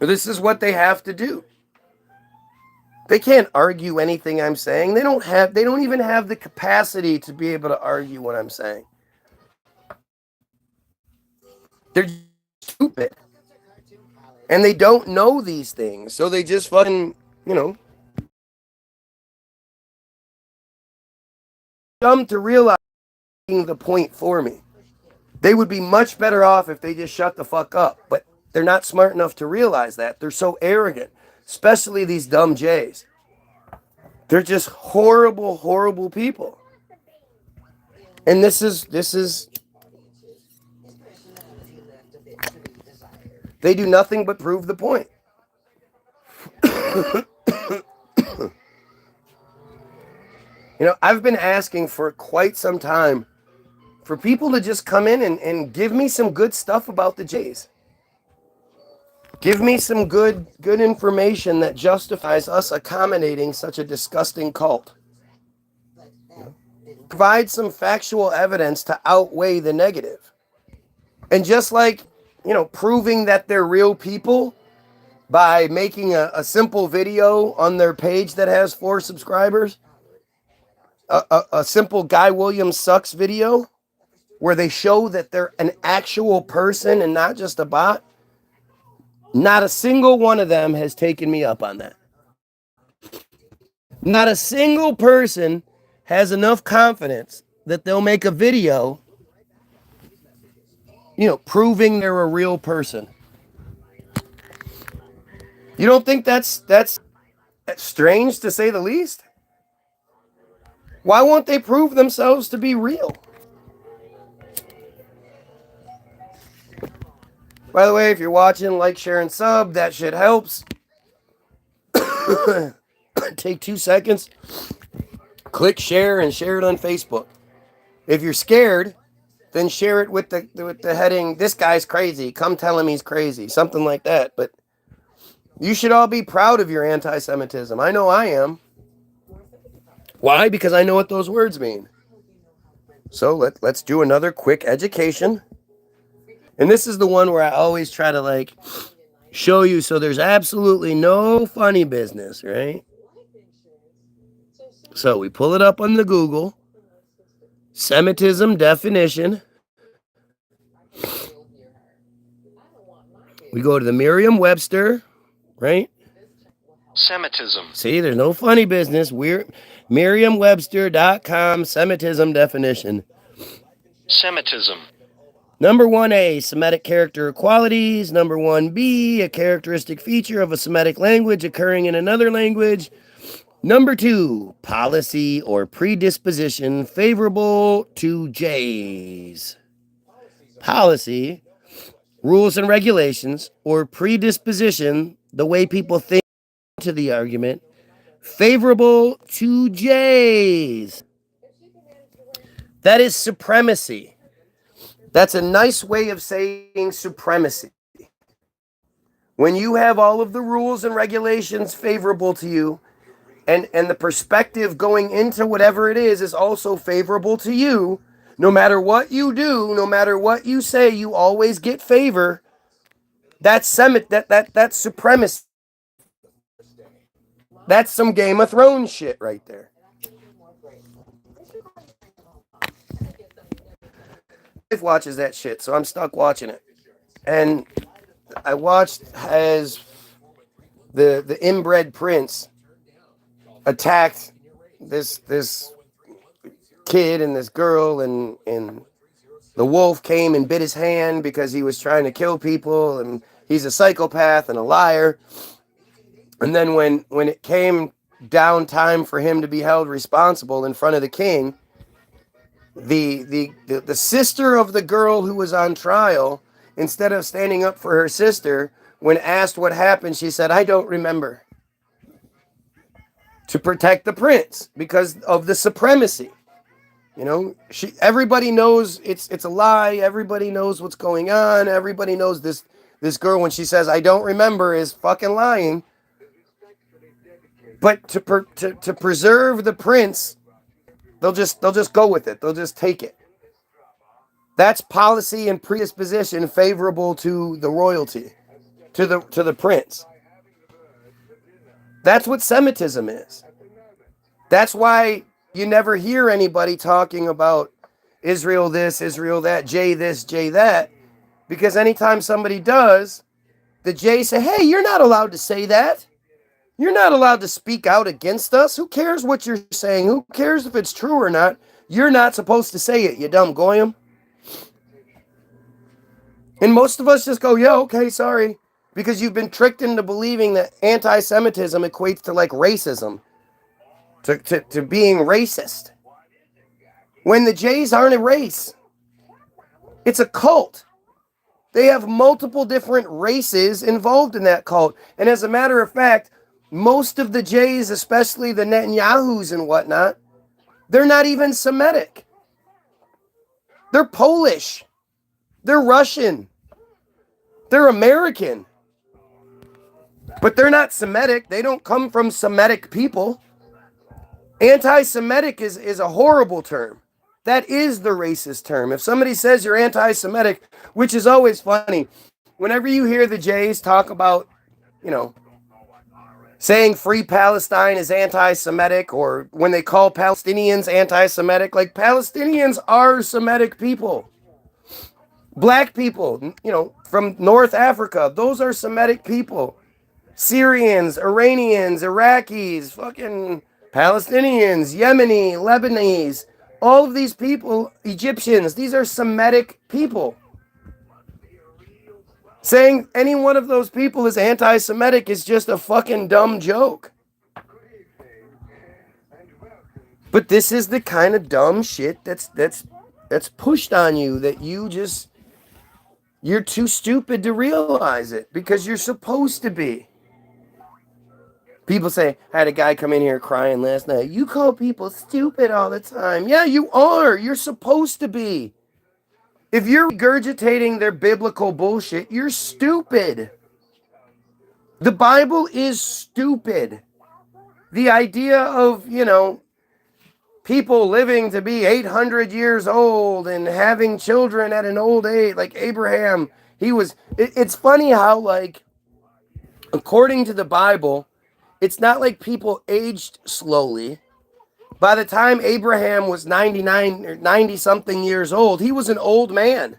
This is what they have to do. They can't argue anything I'm saying. They don't even have the capacity to be able to argue what I'm saying. They're stupid. And they don't know these things. So they just fucking, dumb to realize the point for me. They would be much better off if they just shut the fuck up. But they're not smart enough to realize that. They're so arrogant. Especially these dumb Jays. They're just horrible, horrible people. And this is they do nothing but prove the point. I've been asking for quite some time for people to just come in and give me some good stuff about the Jays. Give me some good information that justifies us accommodating such a disgusting cult. Provide some factual evidence to outweigh the negative. And just proving that they're real people by making a simple video on their page that has 4 subscribers, a simple Guy Williams sucks video where they show that they're an actual person and not just a bot. Not a single one of them has taken me up on that. Not a single person has enough confidence that they'll make a video, proving they're a real person. You don't think that's strange, to say the least? Why won't they prove themselves to be real? By the way, if you're watching, like, share, and sub. That shit helps. Take 2 seconds. Click share and share it on Facebook. If you're scared, then share it with the heading, "This guy's crazy. Come tell him he's crazy." Something like that. But you should all be proud of your anti-Semitism. I know I am. Why? Because I know what those words mean. So let's do another quick education. And this is the one where I always try to show you so there's absolutely no funny business, right? So we pull it up on the Google. Semitism definition. We go to the Merriam-Webster, right? Semitism. See, there's no funny business. We're Merriam-Webster.com Semitism definition. Semitism. Number 1A, Semitic character qualities. Number 1B, a characteristic feature of a Semitic language occurring in another language. Number 2, policy or predisposition favorable to Jays. Policy, rules and regulations, or predisposition, the way people think to the argument, favorable to Jays. That is supremacy. That's a nice way of saying supremacy. When you have all of the rules and regulations favorable to you, and the perspective going into whatever it is also favorable to you, no matter what you do, no matter what you say, you always get favor. That's that's supremacy. That's some Game of Thrones shit right there. My wife watches that shit, so I'm stuck watching it. And I watched as the inbred prince attacked this kid and this girl, and the wolf came and bit his hand because he was trying to kill people, and he's a psychopath and a liar. And then when it came down time for him to be held responsible in front of the king, the sister of the girl who was on trial, instead of standing up for her sister, when asked what happened, she said, "I don't remember." To protect the prince because of the supremacy. You know, everybody knows it's a lie. Everybody knows what's going on. Everybody knows this girl, when she says, "I don't remember," is fucking lying. But to preserve the prince, they'll just go with it. They'll just take it. That's policy and predisposition favorable to the royalty, to the prince. That's what Semitism is. That's why you never hear anybody talking about Israel this, Israel that, Jay this, Jay that, because anytime somebody does, the Jays say, "Hey, you're not allowed to say that. You're not allowed to speak out against us. Who cares what you're saying? Who cares if it's true or not? You're not supposed to say it, you dumb goyim." And most of us just go, "Yeah, okay, sorry." Because you've been tricked into believing that anti-Semitism equates to like racism, to being racist. When the Jays aren't a race, it's a cult. They have multiple different races involved in that cult. And as a matter of fact, most of the Jays, especially the Netanyahus and whatnot, they're not even Semitic. They're Polish. They're Russian. They're American. But they're not Semitic. They don't come from Semitic people. Anti-Semitic is a horrible term. That is the racist term. If somebody says you're anti-Semitic, which is always funny, whenever you hear the Jays talk about, saying free Palestine is anti-Semitic, or when they call Palestinians anti-Semitic, like, Palestinians are Semitic people. Black people, from North Africa, those are Semitic people. Syrians, Iranians, Iraqis, fucking Palestinians, Yemeni, Lebanese, all of these people, Egyptians, these are Semitic people. Saying any one of those people is anti-Semitic is just a fucking dumb joke. But this is the kind of dumb shit that's pushed on you, that you're too stupid to realize it because you're supposed to be. People say, I had a guy come in here crying last night. "You call people stupid all the time." Yeah, you are. You're supposed to be. If you're regurgitating their biblical bullshit, you're stupid. The Bible is stupid. The idea of, people living to be 800 years old and having children at an old age, like Abraham, it's funny how, like, according to the Bible, it's not like people aged slowly. By the time Abraham was 99 or 90 something years old, he was an old man.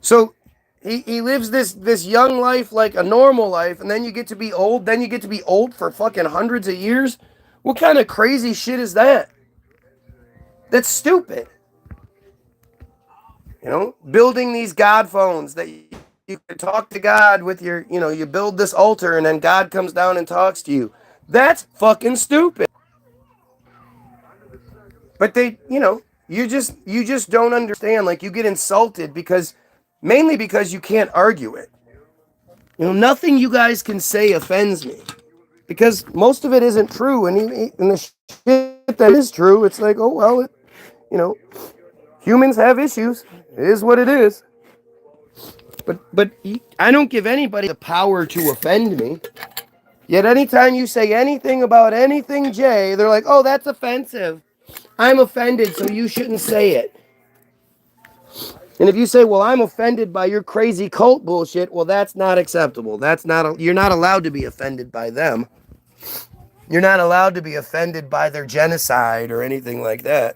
So he lives this young life like a normal life, and then you get to be old. Then you get to be old for fucking hundreds of years. What kind of crazy shit is that? That's stupid. You know, building these God phones that you can talk to God with your, you know, you build this altar and then God comes down and talks to you. That's fucking stupid. But they, you know, you just don't understand. Like, you get insulted mainly because you can't argue it. You know, nothing you guys can say offends me because most of it isn't true. And the shit that is true, it's like, oh, well, you know, humans have issues. It is what it is. But I don't give anybody the power to offend me. Yet anytime you say anything about anything, Jay, they're like, oh, that's offensive. I'm offended, so you shouldn't say it. And if you say, well, I'm offended by your crazy cult bullshit, well, that's not acceptable. You're not allowed to be offended by them. You're not allowed to be offended by their genocide or anything like that.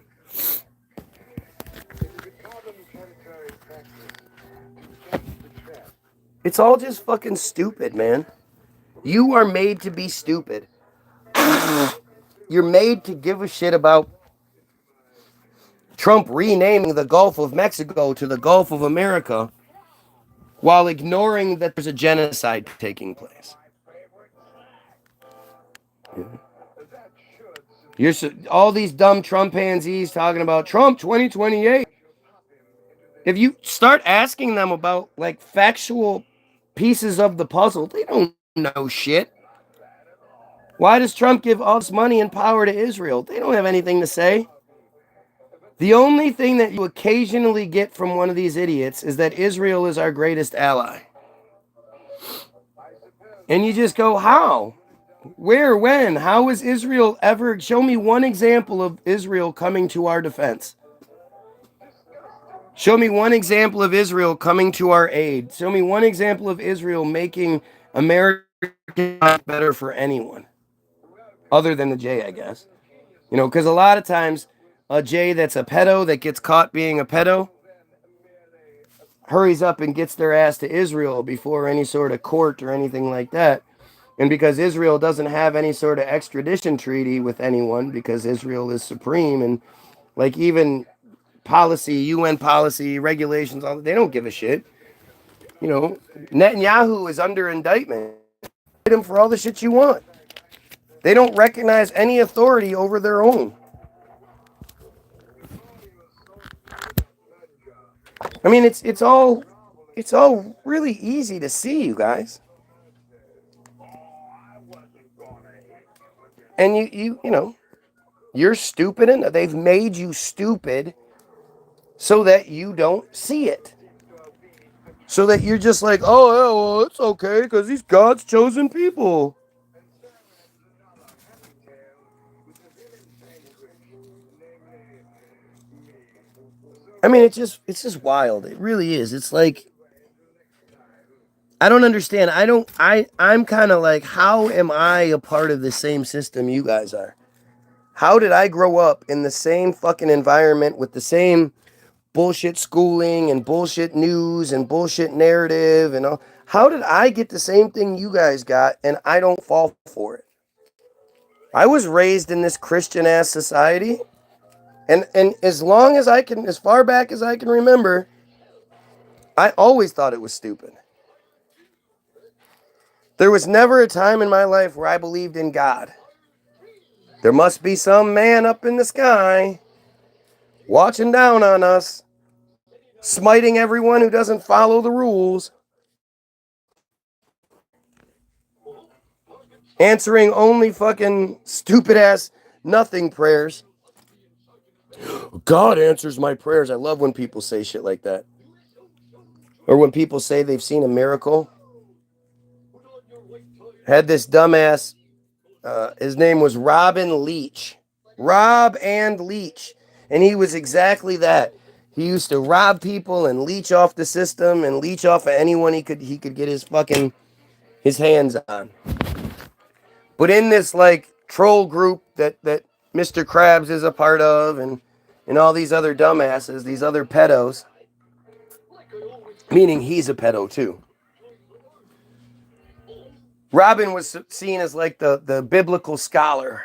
It's all just fucking stupid, man. You are made to be stupid. You're made to give a shit about Trump renaming the Gulf of Mexico to the Gulf of America while ignoring that there's a genocide taking place. You're all these dumb Trump pansies talking about Trump 2028. If you start asking them about like factual pieces of the puzzle, they don't know shit. Why does Trump give all this money and power to Israel? They don't have anything to say. The only thing that you occasionally get from one of these idiots is that Israel is our greatest ally. And you just go, how? Where? When? How is Israel ever? Show me one example of Israel coming to our defense. Show me one example of Israel coming to our aid. Show me one example of Israel making America better for anyone. Other than the J, I guess. You know, because a lot of times a J that's a pedo that gets caught being a pedo hurries up and gets their ass to Israel before any sort of court or anything like that. And because Israel doesn't have any sort of extradition treaty with anyone, because Israel is supreme, and like even policy, UN policy, regulations, all they don't give a shit. You know, Netanyahu is under indictment. Fight him for all the shit you want. They don't recognize any authority over their own. I mean, it's all really easy to see, you guys. And you know, you're stupid, and they've made you stupid so that you don't see it. So that you're just like, oh, yeah, well, it's okay because he's God's chosen people. I mean, it's just wild. It really is. It's like, I don't understand. I'm kind of like, how am I a part of the same system you guys are? How did I grow up in the same fucking environment with the same bullshit schooling and bullshit news and bullshit narrative and all? How did I get the same thing you guys got and I don't fall for it? I was raised in this Christian ass society, and as far back as I can remember, I always thought it was stupid. There was never a time in my life where I believed in God. There must be some man up in the sky watching down on us, smiting everyone who doesn't follow the rules, answering only fucking stupid ass nothing prayers. God answers my prayers. I love when people say shit like that. Or when people say they've seen a miracle. Had this dumbass, his name was Robin Leach. Rob and Leach. And he was exactly that. He used to rob people and leech off the system and leech off of anyone he could get his hands on. But in this like troll group that Mr. Krabs is a part of, and all these other dumbasses, these other pedos, meaning he's a pedo too. Robin was seen as like the biblical scholar.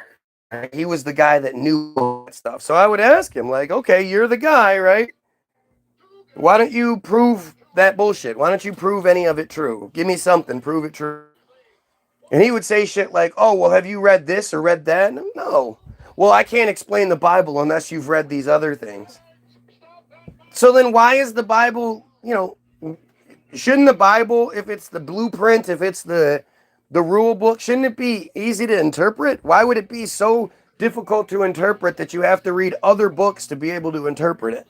He was the guy that knew all that stuff. So I would ask him, like, okay, you're the guy, right? Why don't you prove that bullshit? Why don't you prove any of it true? Give me something, prove it true. And he would say shit like, oh, well, have you read this or read that? No. Well, I can't explain the Bible unless you've read these other things. So then why is the Bible, shouldn't the Bible, if it's the blueprint, if it's the rule book, shouldn't it be easy to interpret? Why would it be so difficult to interpret that you have to read other books to be able to interpret it?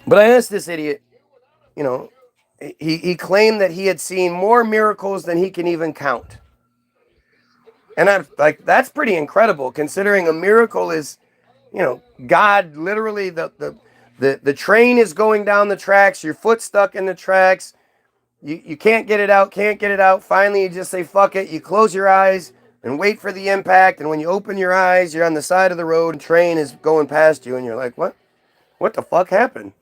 But I asked this idiot, he claimed that he had seen more miracles than he can even count. And I'm like, that's pretty incredible, considering a miracle is, God literally, the train is going down the tracks, your foot's stuck in the tracks, you can't get it out. Finally, you just say, fuck it. You close your eyes and wait for the impact. And when you open your eyes, you're on the side of the road and train is going past you. And you're like, what? What the fuck happened?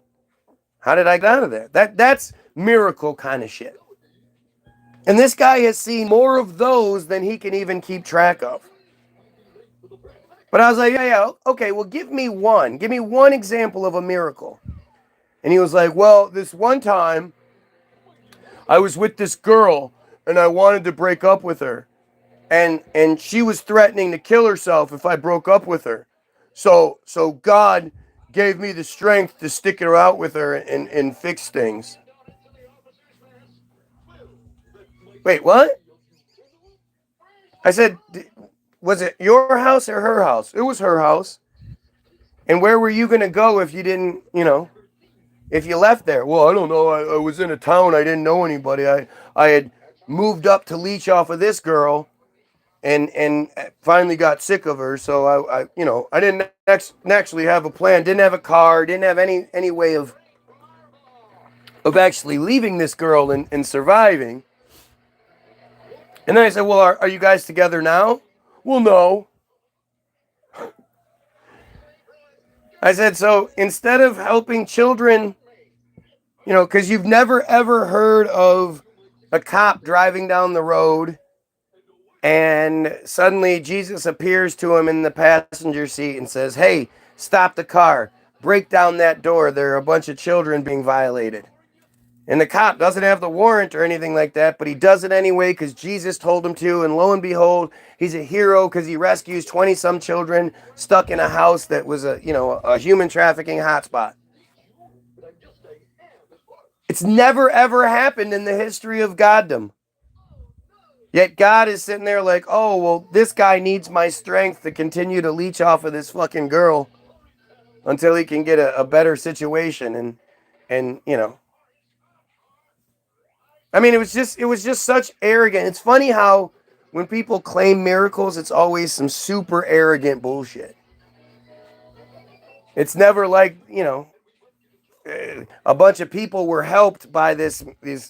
How did I get out of there? That's miracle kind of shit. And this guy has seen more of those than he can even keep track of. But I was like, yeah, okay, well, give me one. Give me one example of a miracle. And he was like, well, this one time, I was with this girl and I wanted to break up with her. And she was threatening to kill herself if I broke up with her. So God gave me the strength to stick it out with her and fix things. Wait, what? I said, was it your house or her house? It was her house. And where were you going to go if you didn't, if you left there? Well, I don't know. I was in a town. I didn't know anybody. I had moved up to leech off of this girl and finally got sick of her. So I didn't actually have a plan. Didn't have a car. Didn't have any way of actually leaving this girl and surviving. And then I said, well, are you guys together now? Well, no. I said, so instead of helping children, because you've never ever heard of a cop driving down the road and suddenly Jesus appears to him in the passenger seat and says, hey, stop the car, break down that door. There are a bunch of children being violated. And the cop doesn't have the warrant or anything like that, but he does it anyway because Jesus told him to. And lo and behold, he's a hero because he rescues 20-some children stuck in a house that was a human trafficking hotspot. It's never, ever happened in the history of Goddom. Yet God is sitting there like, oh, well, this guy needs my strength to continue to leech off of this fucking girl until he can get a better situation. And I mean, it was just such arrogant. It's funny how when people claim miracles, it's always some super arrogant bullshit. It's never like, a bunch of people were helped by this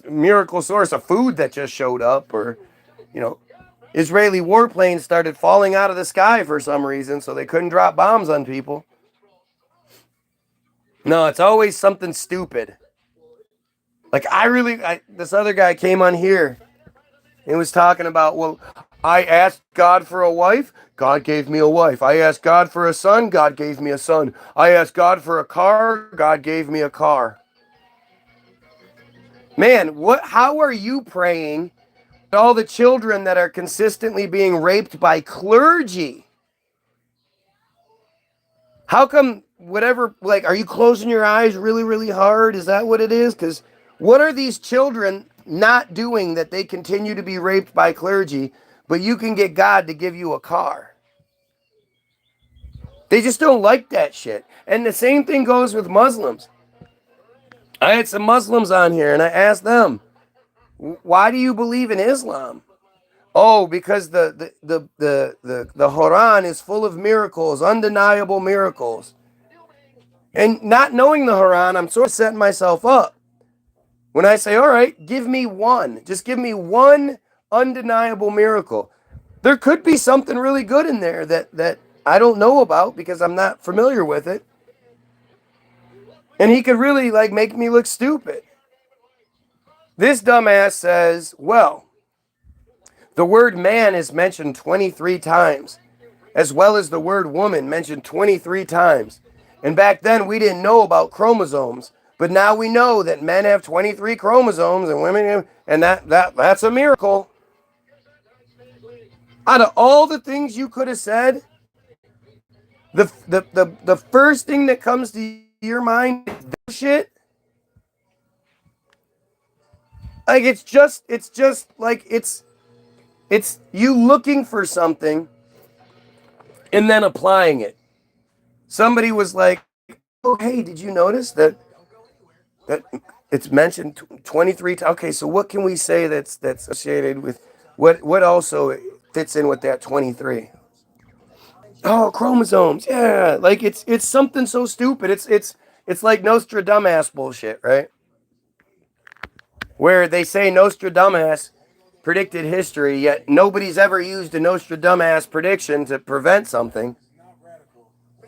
miracle source of food that just showed up, or, Israeli warplanes started falling out of the sky for some reason, so they couldn't drop bombs on people. No, it's always something stupid. Like, this other guy came on here and was talking about, well, I asked God for a wife, God gave me a wife. I asked God for a son, God gave me a son. I asked God for a car, God gave me a car. Man, how are you praying for all the children that are consistently being raped by clergy? How come are you closing your eyes really, really hard? Is that what it is? Because what are these children not doing that they continue to be raped by clergy, but you can get God to give you a car? They just don't like that shit. And the same thing goes with Muslims. I had some Muslims on here and I asked them, why do you believe in Islam? Oh, because the Quran is full of miracles, undeniable miracles. And not knowing the Quran, I'm sort of setting myself up. When I say, all right, give me one. Just give me one undeniable miracle. There could be something really good in there that I don't know about because I'm not familiar with it. And he could really like make me look stupid. This dumbass says, well, the word man is mentioned 23 times, as well as the word woman mentioned 23 times. And back then we didn't know about chromosomes, but now we know that men have 23 chromosomes and women have, and that's a miracle. Out of all the things you could have said, the first thing that comes to your mind is that shit. Like it's just like it's you looking for something and then applying it. Somebody was like, "Oh, hey, did you notice that it's mentioned 23 times? Okay, so what can we say that's associated with what also fits in with that 23?" Oh, chromosomes. Yeah, like it's something so stupid. It's like Nostradamus bullshit, right? Where they say Nostradamus predicted history, yet nobody's ever used a Nostradamus prediction to prevent something.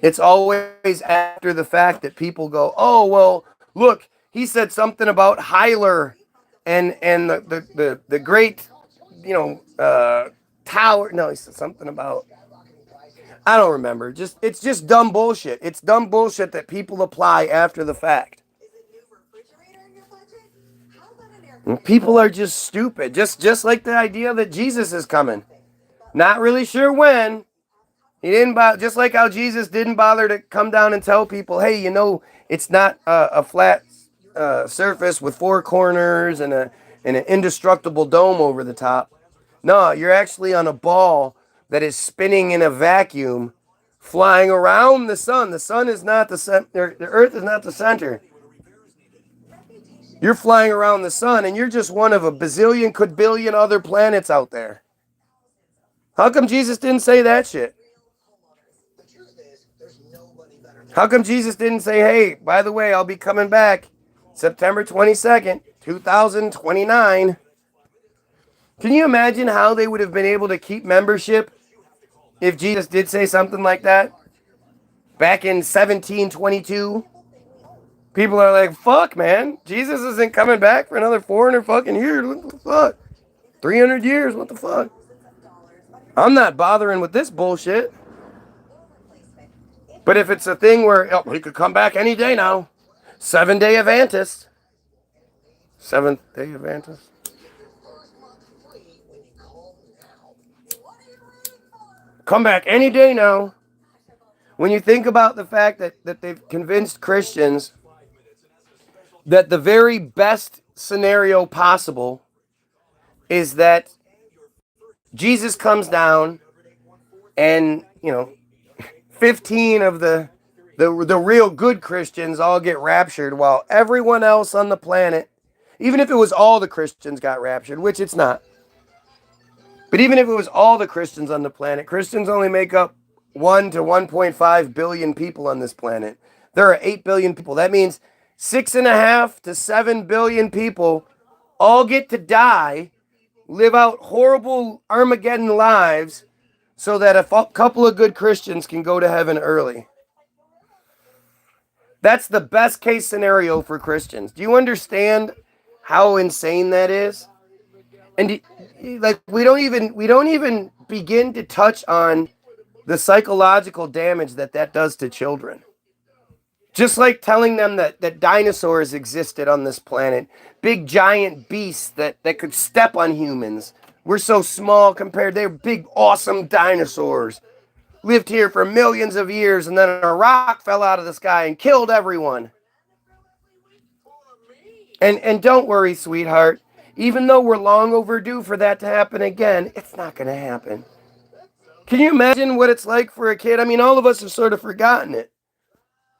It's always after the fact that people go, "Oh, well, look, he said something about Hyler and the great, tower." No, he said something about, I don't remember. It's just dumb bullshit. It's dumb bullshit that people apply after the fact. And people are just stupid. Just like the idea that Jesus is coming. Not really sure when. He didn't just like how Jesus didn't bother to come down and tell people, "Hey, it's not a flat surface with four corners and an indestructible dome over the top." No, you're actually on a ball that is spinning in a vacuum, flying around the sun. The sun is not the center. The Earth is not the center. You're flying around the sun, and you're just one of a bazillion, quadrillion other planets out there. How come Jesus didn't say that shit? How come Jesus didn't say, "Hey, by the way, I'll be coming back September 22nd, 2029. Can you imagine how they would have been able to keep membership if Jesus did say something like that? Back in 1722, people are like, "Fuck, man, Jesus isn't coming back for another 400 fucking years. What the fuck? 300 years, what the fuck? I'm not bothering with this bullshit." But if it's a thing where he could come back any day now, 7-day Adventist, Seventh-day Adventist. Come back any day now. When you think about the fact that they've convinced Christians that the very best scenario possible is that Jesus comes down and, 15 of the real good Christians all get raptured while everyone else on the planet, even if it was all the Christians got raptured, which it's not, but even if it was all the Christians on the planet, Christians only make up 1 to 1.5 billion people on this planet. There are 8 billion people. That means 6.5 to 7 billion people all get to die, live out horrible Armageddon lives, so that a couple of good Christians can go to heaven early. That's the best case scenario for Christians. Do you understand how insane that is? And like we don't even begin to touch on the psychological damage that does to children. Just like telling them that dinosaurs existed on this planet, big giant beasts that could step on humans. We're so small compared. They're big, awesome dinosaurs. Lived here for millions of years, and then a rock fell out of the sky and killed everyone. And don't worry, sweetheart. Even though we're long overdue for that to happen again, it's not going to happen. Can you imagine what it's like for a kid? I mean, all of us have sort of forgotten it.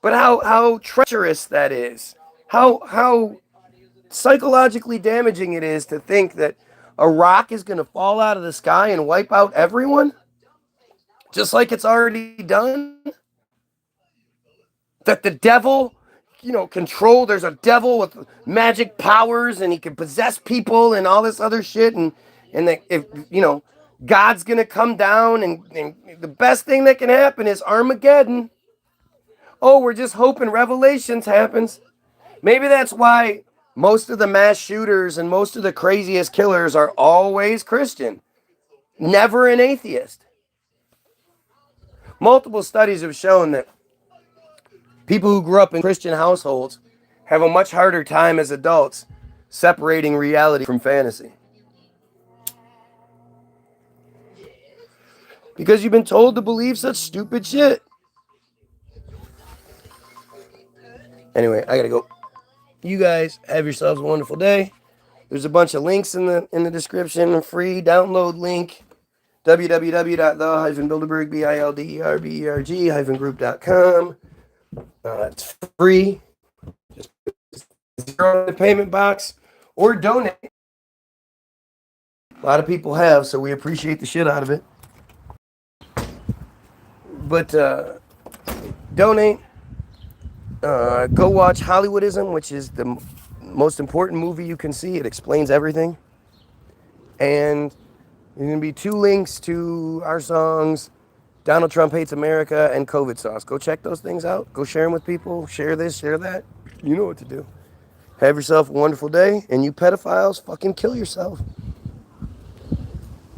But how treacherous that is. How psychologically damaging it is to think that a rock is going to fall out of the sky and wipe out everyone? Just like it's already done? That the devil, there's a devil with magic powers and he can possess people and all this other shit, and that if, God's going to come down and the best thing that can happen is Armageddon. Oh, we're just hoping Revelations happens. Maybe that's why most of the mass shooters and most of the craziest killers are always Christian, never an atheist. Multiple studies have shown that people who grew up in Christian households have a much harder time as adults separating reality from fantasy. Because you've been told to believe such stupid shit. Anyway, I gotta go. You guys have yourselves a wonderful day. There's a bunch of links in the description. A free download link. www.the-bilderberg-group.com. It's free. Just throw in the payment box or donate. A lot of people have, so we appreciate the shit out of it. But donate. Go watch Hollywoodism, which is the most important movie you can see. It explains everything. And there's going to be 2 links to our songs, Donald Trump Hates America and COVID Sauce. Go check those things out. Go share them with people. Share this, share that. You know what to do. Have yourself a wonderful day. And you pedophiles, fucking kill yourself.